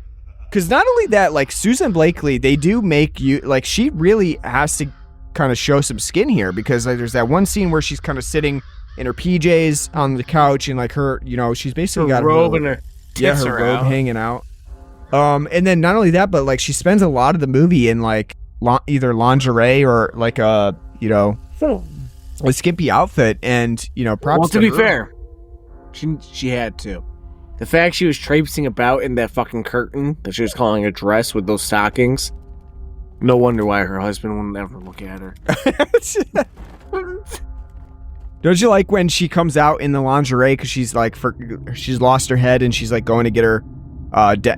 Because not only that, like, Susan Blakely, they do make you... Like, she really has to kind of show some skin here, because like, there's that one scene where she's kind of sitting in her PJs on the couch, and, like, her, you know, she's basically got robe and her tits her robe hanging out. And then not only that, but, like, she spends a lot of the movie in, like, either lingerie or, like, a, you know... a skimpy outfit, and props to be fair, she had to. The fact she was traipsing about in that fucking curtain that she was calling a dress with those stockings, no wonder why her husband wouldn't ever look at her. Don't you like when she comes out in the lingerie because she's like she's lost her head and she's like going to get her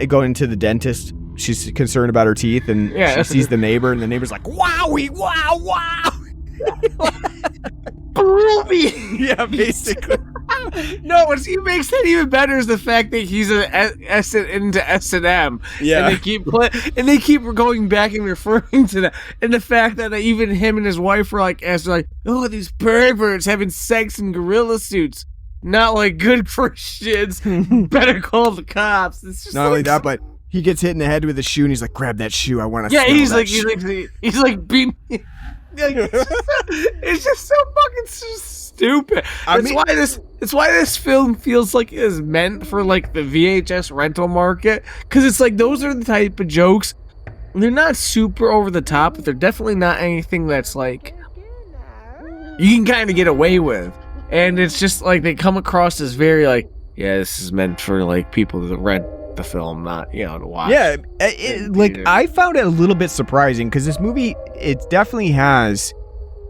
going to the dentist. She's concerned about her teeth, and she sees the neighbor, and the neighbor's like, "Wowie, wow." Yeah, basically. No, what makes that even better is the fact that he's into S&M. Yeah, and they keep going back and referring to that, and the fact that even him and his wife were like, "Oh, these perverts having sex in gorilla suits, not like good Christians. Better call the cops." It's just not only that, but he gets hit in the head with a shoe, and he's like, "Grab that shoe, I want to." Yeah, he's like beating. It's just so fucking stupid. It's why this film feels like it is meant for like the VHS rental market, because it's like those are the type of jokes. They're not super over the top, but they're definitely not anything that's like you can kind of get away with, and it's just like they come across as very like, yeah, this is meant for like people that rent the film, not to watch. Yeah, I found it a little bit surprising because this movie, it definitely has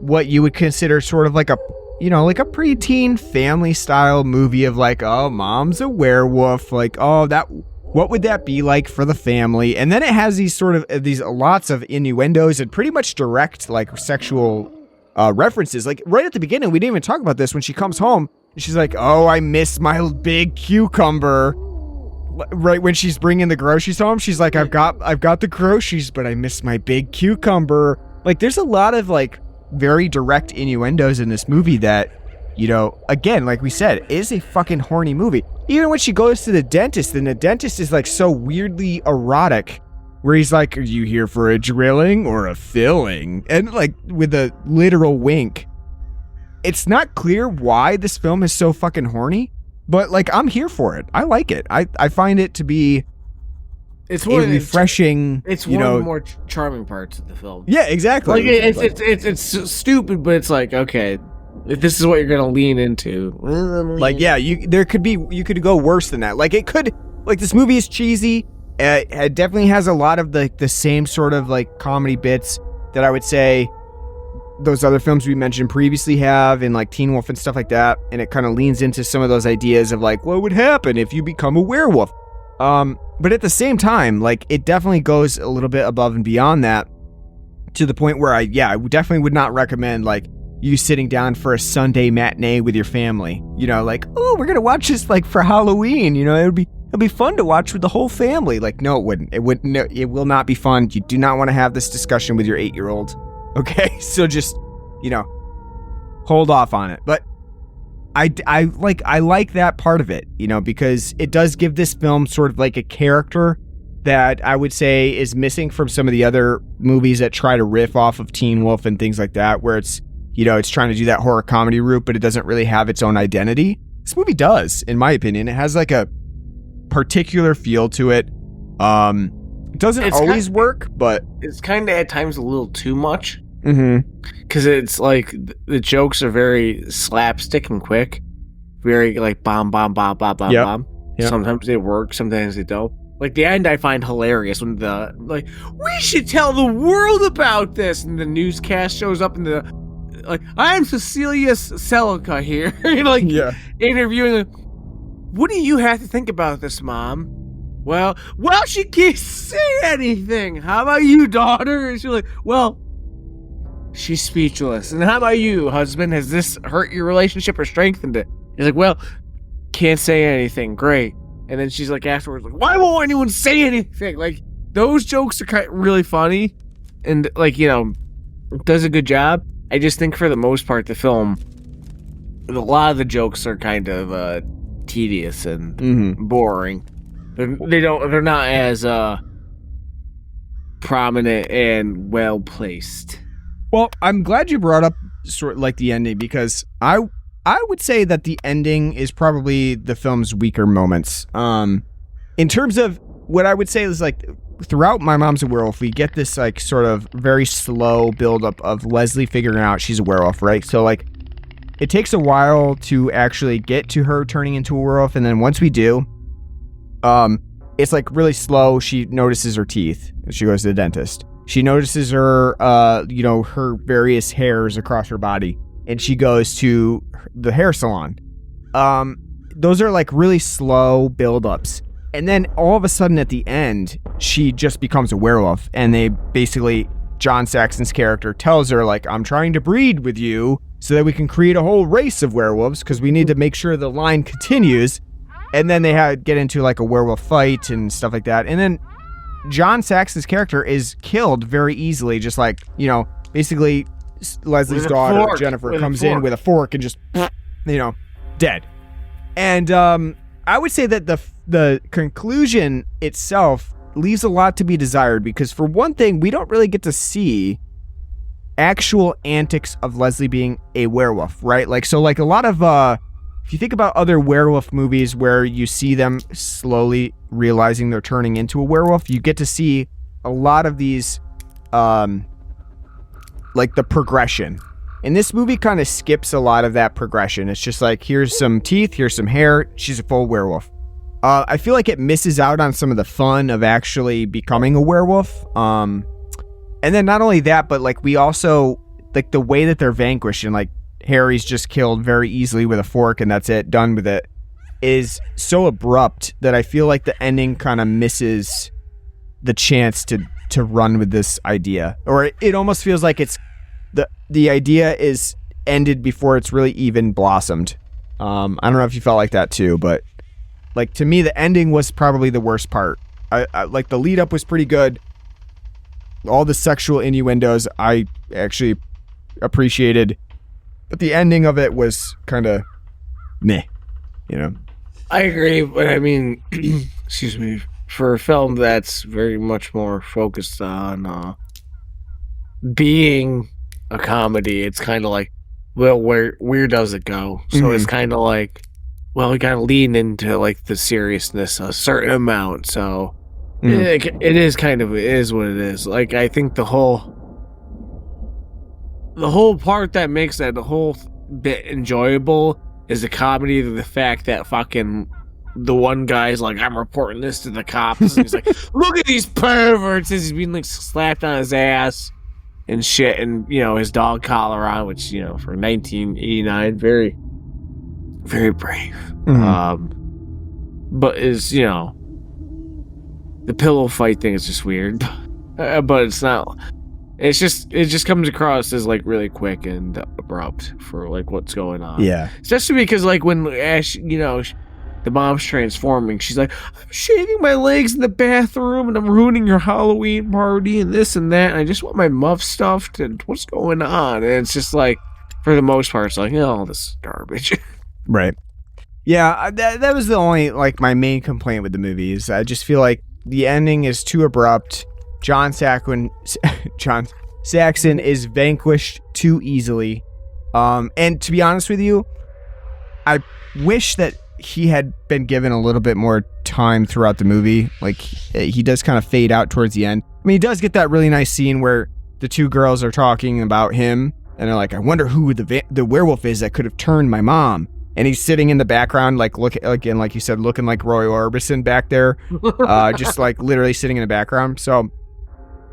what you would consider sort of like a preteen family style movie of like, oh, Mom's a werewolf, like, oh, that, what would that be like for the family? And then it has these sort of these lots of innuendos and pretty much direct like sexual references. Like right at the beginning, we didn't even talk about this, when she comes home and she's like, oh, I miss my big cucumber. Right when she's bringing the groceries home, she's like, I've got the groceries, but I miss my big cucumber. Like, there's a lot of like very direct innuendos in this movie that, again, like we said, is a fucking horny movie. Even when she goes to the dentist, and the dentist is like so weirdly erotic, where he's like, are you here for a drilling or a filling? And like with a literal wink. It's not clear why this film is so fucking horny. But, like, I'm here for it. I like it. I find it to be refreshing. It's one of the more charming parts of the film. Yeah, exactly. Like, it's stupid, but it's like, okay, if this is what you're going to lean into. Like, yeah, you could go worse than that. Like, this movie is cheesy. It definitely has a lot of the same sort of, like, comedy bits that I would say those other films we mentioned previously have, and like Teen Wolf and stuff like that, and it kind of leans into some of those ideas of like, what would happen if you become a werewolf? But at the same time, like, it definitely goes a little bit above and beyond that, to the point where I definitely would not recommend like you sitting down for a Sunday matinee with your family, like, oh, we're gonna watch this like for Halloween, it would It'll be fun to watch with the whole family. Like, no, it wouldn't. No, it will not be fun. You do not want to have this discussion with your 8-year-old. Okay, so just, hold off on it. But I like that part of it, because it does give this film sort of like a character that I would say is missing from some of the other movies that try to riff off of Teen Wolf and things like that, where it's, it's trying to do that horror comedy route, but it doesn't really have its own identity. This movie does, in my opinion. It has like a particular feel to it. It doesn't always work, but it's kind of at times a little too much. Because it's like the jokes are very slapstick and quick, very like bomb, bomb, bomb, bomb, bomb, bomb. Yep. Sometimes they work, sometimes they don't. Like the end, I find hilarious when we should tell the world about this, and the newscast shows up and I'm Cecilia Celica here, interviewing. What do you have to think about this, Mom? Well, she can't say anything. How about you, daughter? And she's like, well, she's speechless. And how about you, husband? Has this hurt your relationship or strengthened it? He's like, well, can't say anything. Great. And then she's like, afterwards, like, why won't anyone say anything? Like, those jokes are really funny. And, does a good job. I just think for the most part, the film, a lot of the jokes are kind of tedious and boring. They're not as prominent and well placed. Well, I'm glad you brought up sort of like the ending, because I would say that the ending is probably the film's weaker moments. In terms of what I would say is like throughout My Mom's a Werewolf, we get this like sort of very slow buildup of Leslie figuring out she's a werewolf, right? So like it takes a while to actually get to her turning into a werewolf, and then once we do, it's like really slow. She notices her teeth. She goes to the dentist. She notices her, her various hairs across her body, and she goes to the hair salon. Those are like really slow buildups. And then all of a sudden at the end, she just becomes a werewolf. And they basically, John Saxon's character tells her, like, I'm trying to breed with you so that we can create a whole race of werewolves, because we need to make sure the line continues. And then they get into like a werewolf fight and stuff like that. And then John Saxon's character is killed very easily. Just like, basically Leslie's daughter, Jennifer, comes in with a fork and just, dead. And I would say that the conclusion itself leaves a lot to be desired, because for one thing, we don't really get to see actual antics of Leslie being a werewolf, right? Like, so like a lot of, if you think about other werewolf movies where you see them slowly realizing they're turning into a werewolf, you get to see a lot of these, like the progression. And this movie kind of skips a lot of that progression. It's just like, here's some teeth, here's some hair, she's a full werewolf. I feel like it misses out on some of the fun of actually becoming a werewolf. And then not only that, but like we also, like the way that they're vanquished, and like Harry's just killed very easily with a fork and that's it, done with it, is so abrupt that I feel like the ending kind of misses the chance to run with this idea. Or it almost feels like it's the idea is ended before it's really even blossomed. I don't know if you felt like that too, but like to me, the ending was probably the worst part. I like the lead up was pretty good. All the sexual innuendos I actually appreciated, but the ending of it was kind of meh, I agree, but I mean, excuse me, for a film that's very much more focused on being a comedy, it's kind of like, well, where does it go? So it's kind of like, well, we gotta lean into like the seriousness a certain amount. So it is kind of, it is what it is. Like, I think the whole part that makes that the whole bit enjoyable is the comedy of the fact that fucking the one guy's like, I'm reporting this to the cops. And he's like, look at these perverts. As he's being like slapped on his ass and shit, and his dog collar on, which for 1989, very, very brave. But is the pillow fight thing is just weird, but it's not. It just comes across as like really quick and abrupt for like what's going on. Yeah, especially because like when Ash, the mom's transforming. She's like, I'm shaving my legs in the bathroom and I'm ruining your Halloween party and this and that. And I just want my muff stuffed and what's going on? And it's just like, for the most part, it's like, oh, this is garbage. Right. Yeah, that was the only, like, my main complaint with the movie is I just feel like the ending is too abrupt. John Saxon is vanquished too easily. And to be honest with you, I wish that he had been given a little bit more time throughout the movie. Like, he does kind of fade out towards the end. I mean, he does get that really nice scene where the two girls are talking about him, and they're like, I wonder who the werewolf is that could have turned my mom. And he's sitting in the background, like, again, like you said, looking like Roy Orbison back there, just like literally sitting in the background. So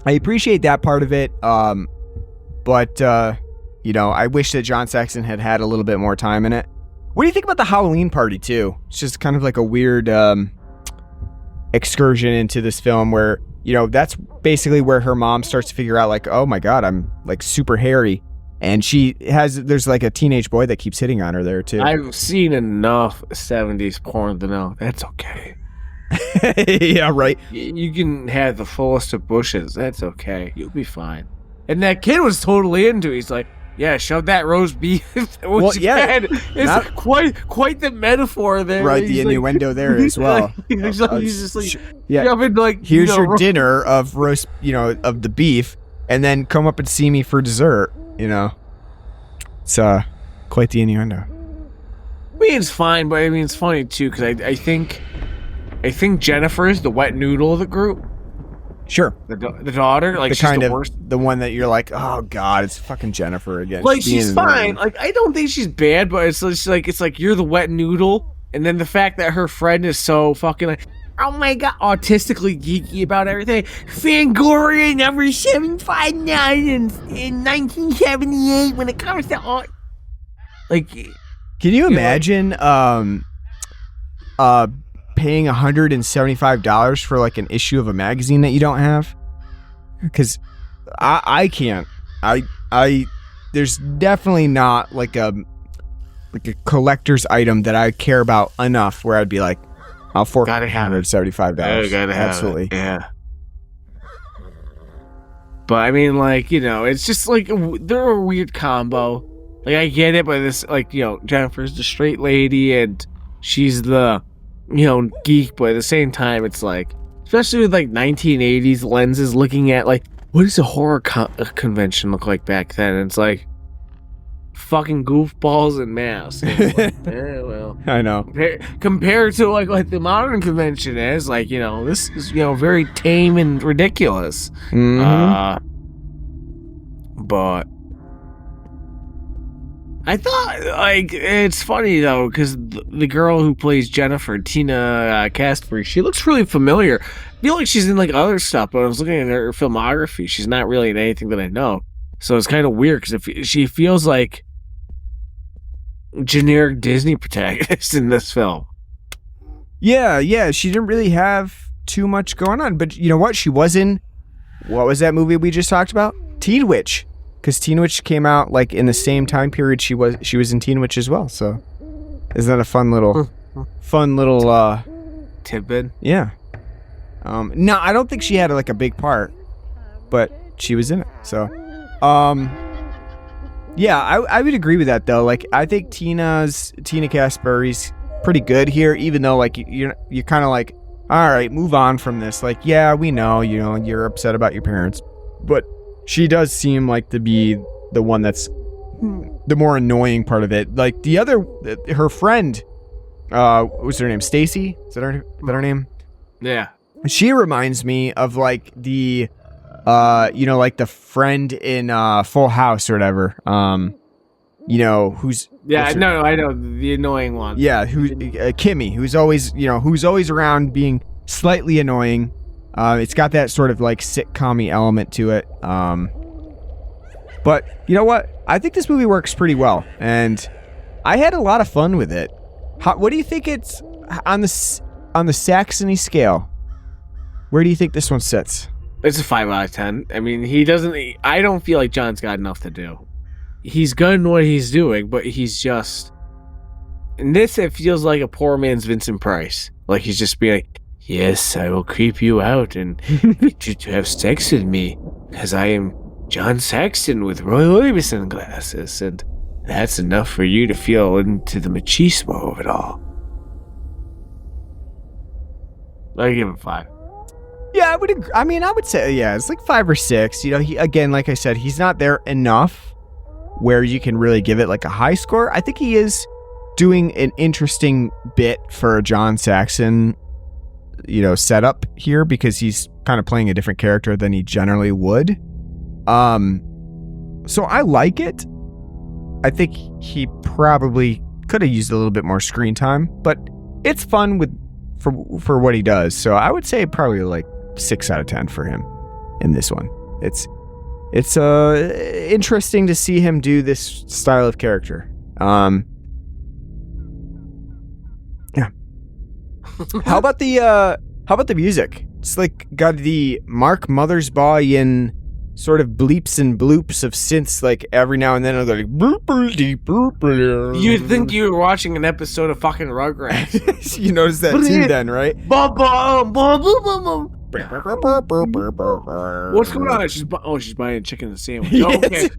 I appreciate that part of it. But you know, I wish that John Saxon had a little bit more time in it. What do you think about the Halloween party too? It's just kind of like a weird excursion into this film where, you know, that's basically where her mom starts to figure out, like, oh my God, I'm like super hairy. And there's like a teenage boy that keeps hitting on her there too. I've seen enough 70s porn to know that's okay. Yeah, right. You can have the fullest of bushes. That's okay. You'll be fine. And that kid was totally into it. He's like, yeah, shove that roast beef. Well, yeah. It's quite the metaphor there. Right, the innuendo there as well. He's just like, yeah. shoving, like, here's your dinner of roast, you know, of the beef, and then come up and see me for dessert. You know, it's quite the innuendo. I mean, it's fine, but I mean, it's funny too because I think Jennifer is the wet noodle of the group. Sure, the daughter, like, she's kind the of worst. The one that you're like, oh God, it's fucking Jennifer again. Like, she's fine. Like, I don't think she's bad, but it's like you're the wet noodle, and then the fact that her friend is so fucking like, oh my God, autistically geeky about everything. Fangoria number 759 in 1978 when it comes to art. Like, can you imagine paying $175 for like an issue of a magazine that you don't have? Because I can't. I there's definitely not like a collector's item that I care about enough where I'd be like, I'll fork $175. Gotta have Absolutely. It. Yeah. But I mean, like, you know, it's just like they're a weird combo. Like, I get it, but this, like, you know, Jennifer's the straight lady and she's the, you know, geek, but at the same time, it's like, especially with like 1980s lenses, looking at like, what does a horror convention look like back then? And it's like, fucking goofballs and masks. Like, yeah, well, I know. Compared to like what the modern convention is, like, you know, this is, you know, very tame and ridiculous. Mm-hmm. But I thought, like, it's funny though, because the girl who plays Jennifer, Tina Casper, she looks really familiar. I feel like she's in like other stuff, but I was looking at her filmography. She's not really in anything that I know. So it's kind of weird because she feels like generic Disney protagonist in this film. Yeah, she didn't really have too much going on, but you know what? She was in, what was that movie we just talked about? Teen Witch, because Teen Witch came out like in the same time period she was in Teen Witch as well. So isn't that a fun little tidbit? Yeah. No, I don't think she had like a big part, but she was in it. So, yeah, I would agree with that though. Like, I think Tina Casper's pretty good here, even though like you're kind of like, all right, move on from this. Like, yeah, we know, you know, you're upset about your parents, but she does seem like to be the one that's the more annoying part of it. Like her friend, what was her name? Stacy? Is that her name? Yeah. She reminds me of like the, you know, like the friend in Full House or whatever. You know, who's... Yeah, no, I know, the annoying one. Yeah, Kimmy, who's always around being slightly annoying. It's got that sort of like sitcom-y element to it. But you know what? I think this movie works pretty well, and I had a lot of fun with it. What do you think it's on the Saxony scale? Where do you think this one sits? It's a 5 out of 10. I mean, I don't feel like John's got enough to do. He's good in what he's doing, but he's just, In this, it feels like a poor man's Vincent Price. Like he's just being like, yes, I will creep you out and get you to have sex with me, because I am John Saxon with Royal Orbison glasses, and that's enough for you to feel into the machismo of it all. I give it 5. Yeah, I would agree. I mean, I would say, yeah, it's like 5 or 6. You know, he, again, like I said, he's not there enough where you can really give it like a high score. I think he is doing an interesting bit for a John Saxon, you know, setup here, because he's kind of playing a different character than he generally would. So I like it. I think he probably could have used a little bit more screen time, but it's fun for what he does. So I would say probably like 6 out of 10 for him in this one. It's interesting to see him do this style of character. Yeah. How about the music? It's like got the Mark Mothersbaughian sort of bleeps and bloops of synths, like every now and then it'll go like You'd think you were watching an episode of fucking Rugrats. You noticed that too then, right? What's going on? She's buying a chicken and sandwich. Yes.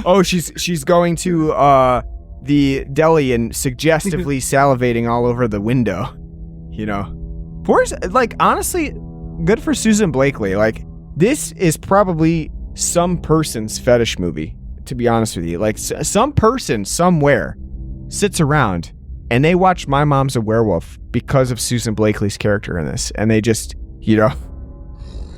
Okay. She's going to the deli and suggestively salivating all over the window. You know, like honestly, good for Susan Blakely. Like this is probably some person's fetish movie. To be honest with you, like some person somewhere sits around and they watch My Mom's a Werewolf because of Susan Blakely's character in this, and they just, you know,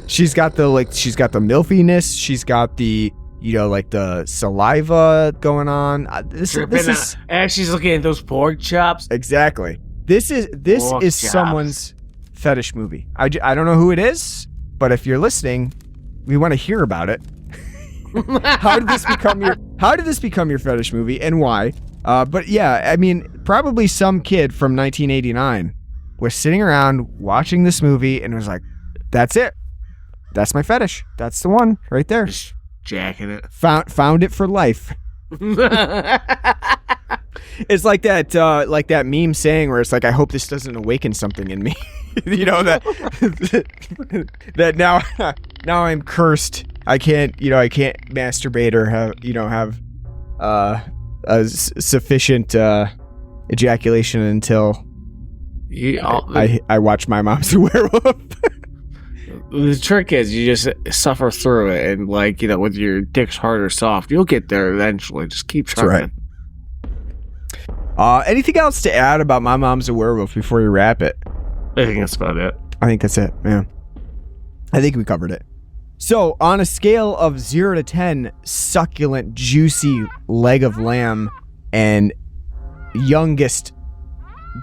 she's got the milfiness, she's got the, you know, like the saliva going on. This is and she's looking at those pork chops. Exactly. This is someone's fetish movie. I don't know who it is, but if you're listening, we want to hear about it. How did this become your fetish movie, and why? But yeah, I mean, probably some kid from 1989 was sitting around watching this movie and was like, "That's it. That's my fetish. That's the one right there." Just jacking it. Found it for life. It's like that meme saying where it's like, I hope this doesn't awaken something in me. You know, that now I'm cursed. I can't masturbate or have a sufficient ejaculation until I watch My Mom's a Werewolf. The trick is you just suffer through it, and like, you know, with your dick's hard or soft, you'll get there eventually. Just keep trying. Right. Anything else to add about My Mom's a Werewolf before we wrap it? I think that's about it. I think that's it, man. I think we covered it. So, on a scale of 0 to 10, succulent, juicy leg of lamb and youngest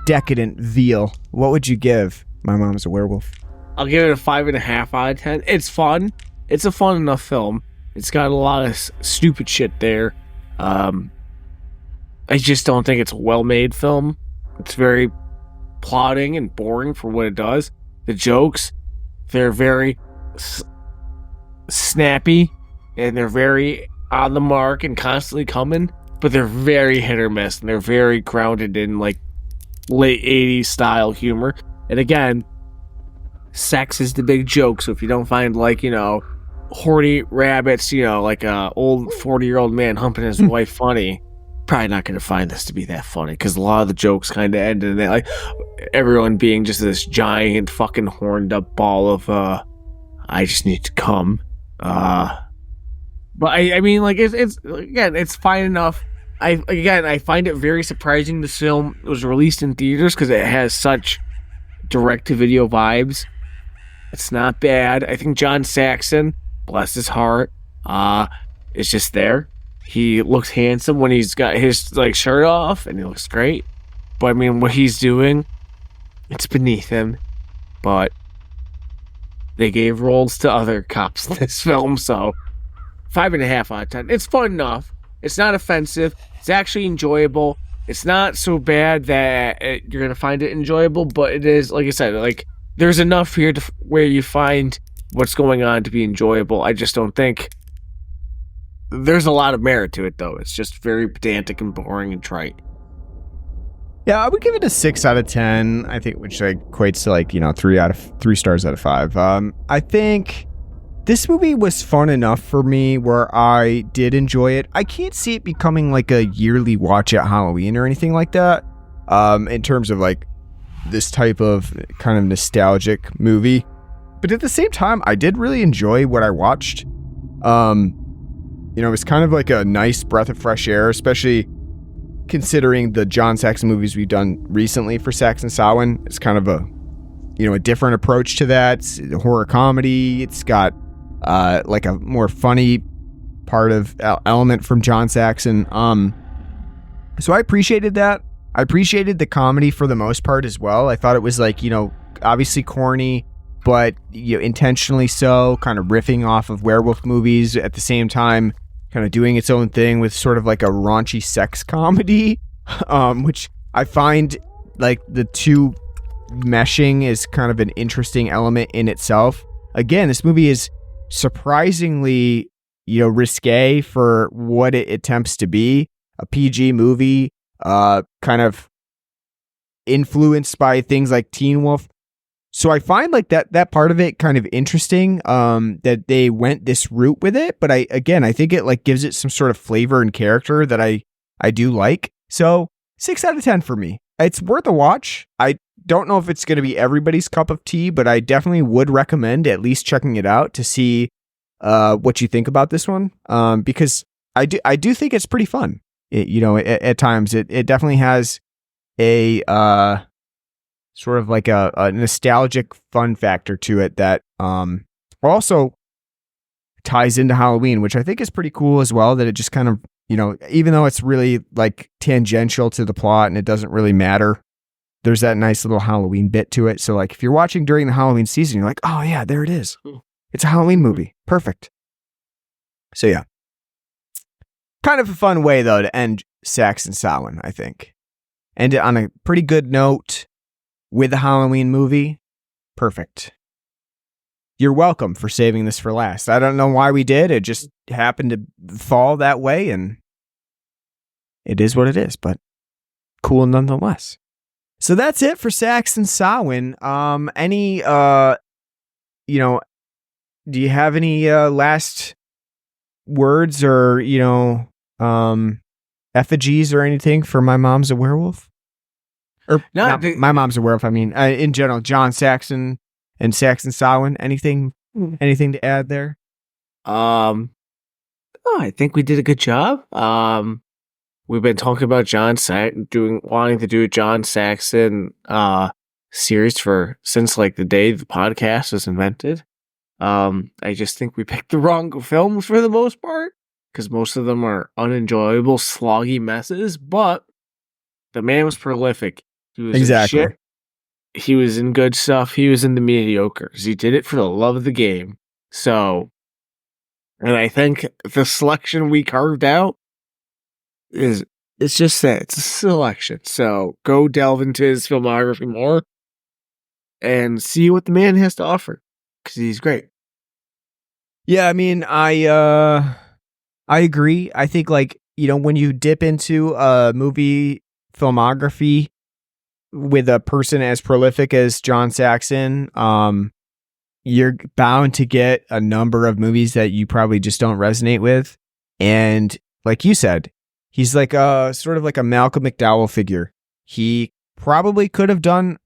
decadent veal, what would you give My Mom's a Werewolf? I'll give it a 5.5 out of 10. It's fun. It's a fun enough film. It's got a lot of stupid shit there. I just don't think it's a well-made film. It's very plotting and boring for what it does. The jokes, they're very snappy, and they're very on the mark and constantly coming, but they're very hit or miss, and they're very grounded in like late 80s style humor. And again, sex is the big joke, so if you don't find, like, you know, horny rabbits, you know, like a old 40-year-old man humping his wife funny, probably not going to find this to be that funny, because a lot of the jokes kind of end in that, like, everyone being just this giant fucking horned up ball of I just need to come. But I mean, like, it's again, it's fine enough. I find it very surprising this film was released in theaters, because it has such direct-to-video vibes. It's not bad. I think John Saxon, bless his heart, is just there. He looks handsome when he's got his like shirt off, and he looks great. But I mean, what he's doing, it's beneath him. But they gave roles to other cops in this film, so 5.5 out of 10. It's fun enough. It's not offensive. It's actually enjoyable. It's not so bad that you're gonna find it enjoyable, but it is, like I said, like, there's enough here where you find what's going on to be enjoyable. I just don't think there's a lot of merit to it, though. It's just very pedantic and boring and trite. Yeah, I would give it a 6 out of 10. I think, which equates to like 3 stars out of 5. I think this movie was fun enough for me where I did enjoy it. I can't see it becoming like a yearly watch at Halloween or anything like that. In terms of like this type of kind of nostalgic movie, but at the same time, I did really enjoy what I watched. It was kind of like a nice breath of fresh air, especially considering the John Saxon movies we've done recently for Saxon Samhain. It's kind of a different approach to that. It's a horror comedy. It's got like a more funny part of element from John Saxon. So I appreciated that. I appreciated the comedy for the most part as well. I thought it was like, obviously corny, but intentionally so, kind of riffing off of werewolf movies at the same time, kind of doing its own thing with sort of like a raunchy sex comedy, which I find like the two meshing is kind of an interesting element in itself. Again, this movie is surprisingly, risque for what it attempts to be. A PG movie, kind of influenced by things like Teen Wolf. So I find like that part of it kind of interesting, that they went this route with it. But I think it like gives it some sort of flavor and character that I do like. So 6 out of 10 for me. It's worth a watch. I don't know if it's going to be everybody's cup of tea, but I definitely would recommend at least checking it out to see what you think about this one. Because I do think it's pretty fun. At times it definitely has a sort of like a nostalgic fun factor to it that also ties into Halloween, which I think is pretty cool as well, that it just kind of, even though it's really like tangential to the plot and it doesn't really matter, there's that nice little Halloween bit to it. So like if you're watching during the Halloween season, you're like, oh yeah, there it is. It's a Halloween movie. Perfect. So yeah. Kind of a fun way though to end Saxon Samhain, I think. End it on a pretty good note with a Halloween movie. Perfect. You're welcome for saving this for last. I don't know why we did. It just happened to fall that way, and it is what it is, but cool nonetheless. So that's it for Saxon Samhain. Do you have any last words or, effigies or anything for My Mom's a Werewolf? Or no, My Mom's a Werewolf. I mean, in general, John Saxon and Saxon Samhain. Anything to add there? I think we did a good job. We've been talking about wanting to do a John Saxon series since like the day the podcast was invented. I just think we picked the wrong films for the most part, because most of them are unenjoyable, sloggy messes. But the man was prolific. He was exactly. In shit. He was in good stuff. He was in the mediocres. He did it for the love of the game. So, and I think the selection we carved out it's just that it's a selection. So go delve into his filmography more and see what the man has to offer, because he's great. Yeah, I mean, I agree. I think like, when you dip into a movie filmography with a person as prolific as John Saxon, you're bound to get a number of movies that you probably just don't resonate with. And like you said, he's like sort of like a Malcolm McDowell figure. He probably could have done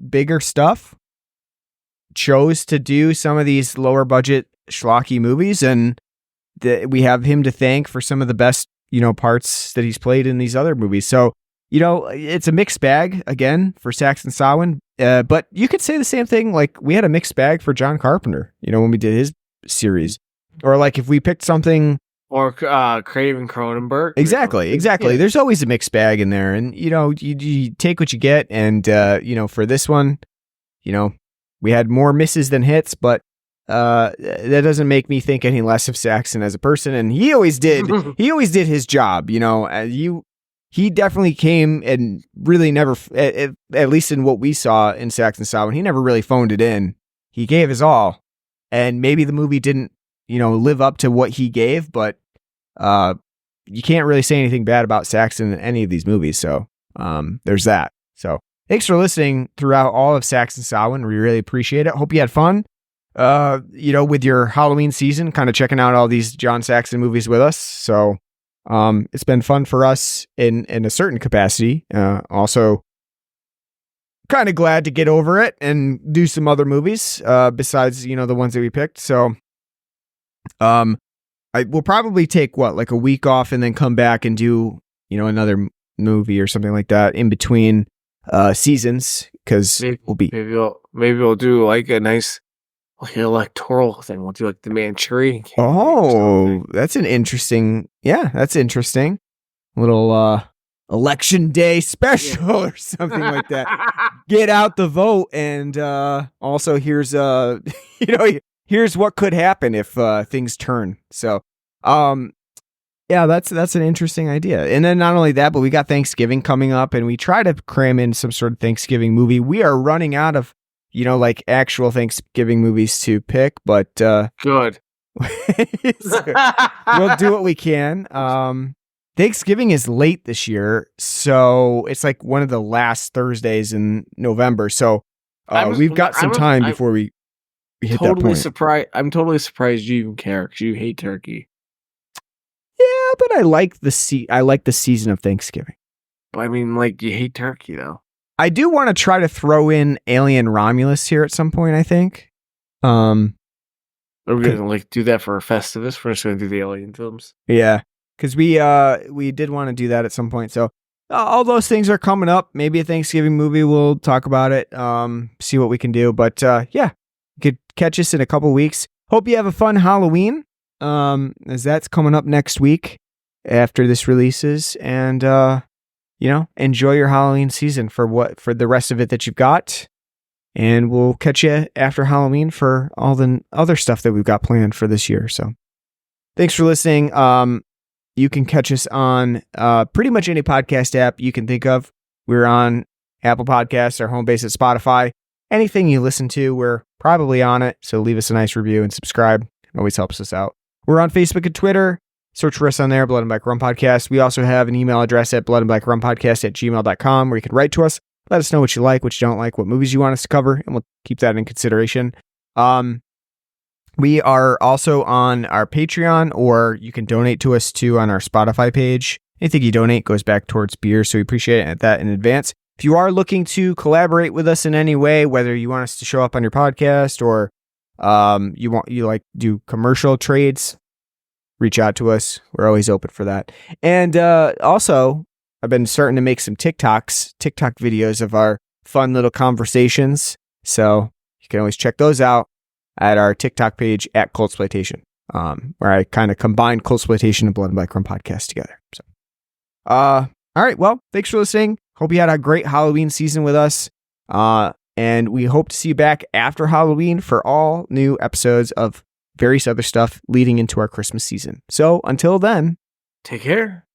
bigger stuff, chose to do some of these lower budget schlocky movies, and we have him to thank for some of the best, parts that he's played in these other movies. So, it's a mixed bag again for Saxon Samhain. But you could say the same thing. Like we had a mixed bag for John Carpenter, when we did his series, or like if we picked something, or Craven Cronenberg. Exactly. Yeah. There's always a mixed bag in there, and you take what you get. And for this one, we had more misses than hits, but that doesn't make me think any less of Saxon as a person. And he always did. He always did his job. He definitely came and really never, at least in what we saw in Saxon Samhain, he never really phoned it in. He gave his all, and maybe the movie didn't, live up to what he gave, but you can't really say anything bad about Saxon in any of these movies. So there's that. So thanks for listening throughout all of Saxon Samhain. We really appreciate it. Hope you had fun, with your Halloween season, kind of checking out all these John Saxon movies with us. So it's been fun for us in a certain capacity. Also, kind of glad to get over it and do some other movies besides, the ones that we picked. So I will probably take like a week off and then come back and do, another movie or something like that in between seasons, because we'll be maybe we'll do like a nice electoral thing. We'll do like the Manchurian Candidate. Oh, that's interesting. Little election day special or something like that. Get out the vote, and also here's here's what could happen if things turn. So yeah, that's an interesting idea. And then not only that, but we got Thanksgiving coming up, and we try to cram in some sort of Thanksgiving movie. We are running out of like actual Thanksgiving movies to pick, but good. We'll do what we can. Thanksgiving is late this year, so it's like one of the last Thursdays in November. So we've got some time before we hit that point. I'm totally surprised you even care, because you hate turkey. Yeah, but I like the season of Thanksgiving. But I mean, like, you hate turkey though. I do want to try to throw in Alien Romulus here at some point, I think. Are we gonna do that for Festivus? We're just gonna do the Alien films. Yeah, because we did want to do that at some point. So all those things are coming up. Maybe a Thanksgiving movie. We'll talk about it. See what we can do. But yeah, you could catch us in a couple weeks. Hope you have a fun Halloween. As that's coming up next week after this releases, and enjoy your Halloween season for the rest of it that you've got, and we'll catch you after Halloween for all the other stuff that we've got planned for this year. So thanks for listening. You can catch us on pretty much any podcast app you can think of. We're on Apple Podcasts, our home base at Spotify. Anything you listen to, we're probably on it, so leave us a nice review and subscribe. It always helps us out. We're on Facebook and Twitter. Search for us on there, Blood and Black Rum Podcast. We also have an email address at bloodandblackrumpodcast@gmail.com, where you can write to us. Let us know what you like, what you don't like, what movies you want us to cover, and we'll keep that in consideration. We are also on our Patreon, or you can donate to us too on our Spotify page. Anything you donate goes back towards beer, so we appreciate that in advance. If you are looking to collaborate with us in any way, whether you want us to show up on your podcast or you do commercial trades, reach out to us. We're always open for that. And also, I've been starting to make some TikTok videos of our fun little conversations. So you can always check those out at our TikTok page at Cultsploitation, where I kind of combine Cultsploitation and Blood and Black Rum Podcast together. So, all right. Well, thanks for listening. Hope you had a great Halloween season with us. And we hope to see you back after Halloween for all new episodes of various other stuff leading into our Christmas season. So until then, take care.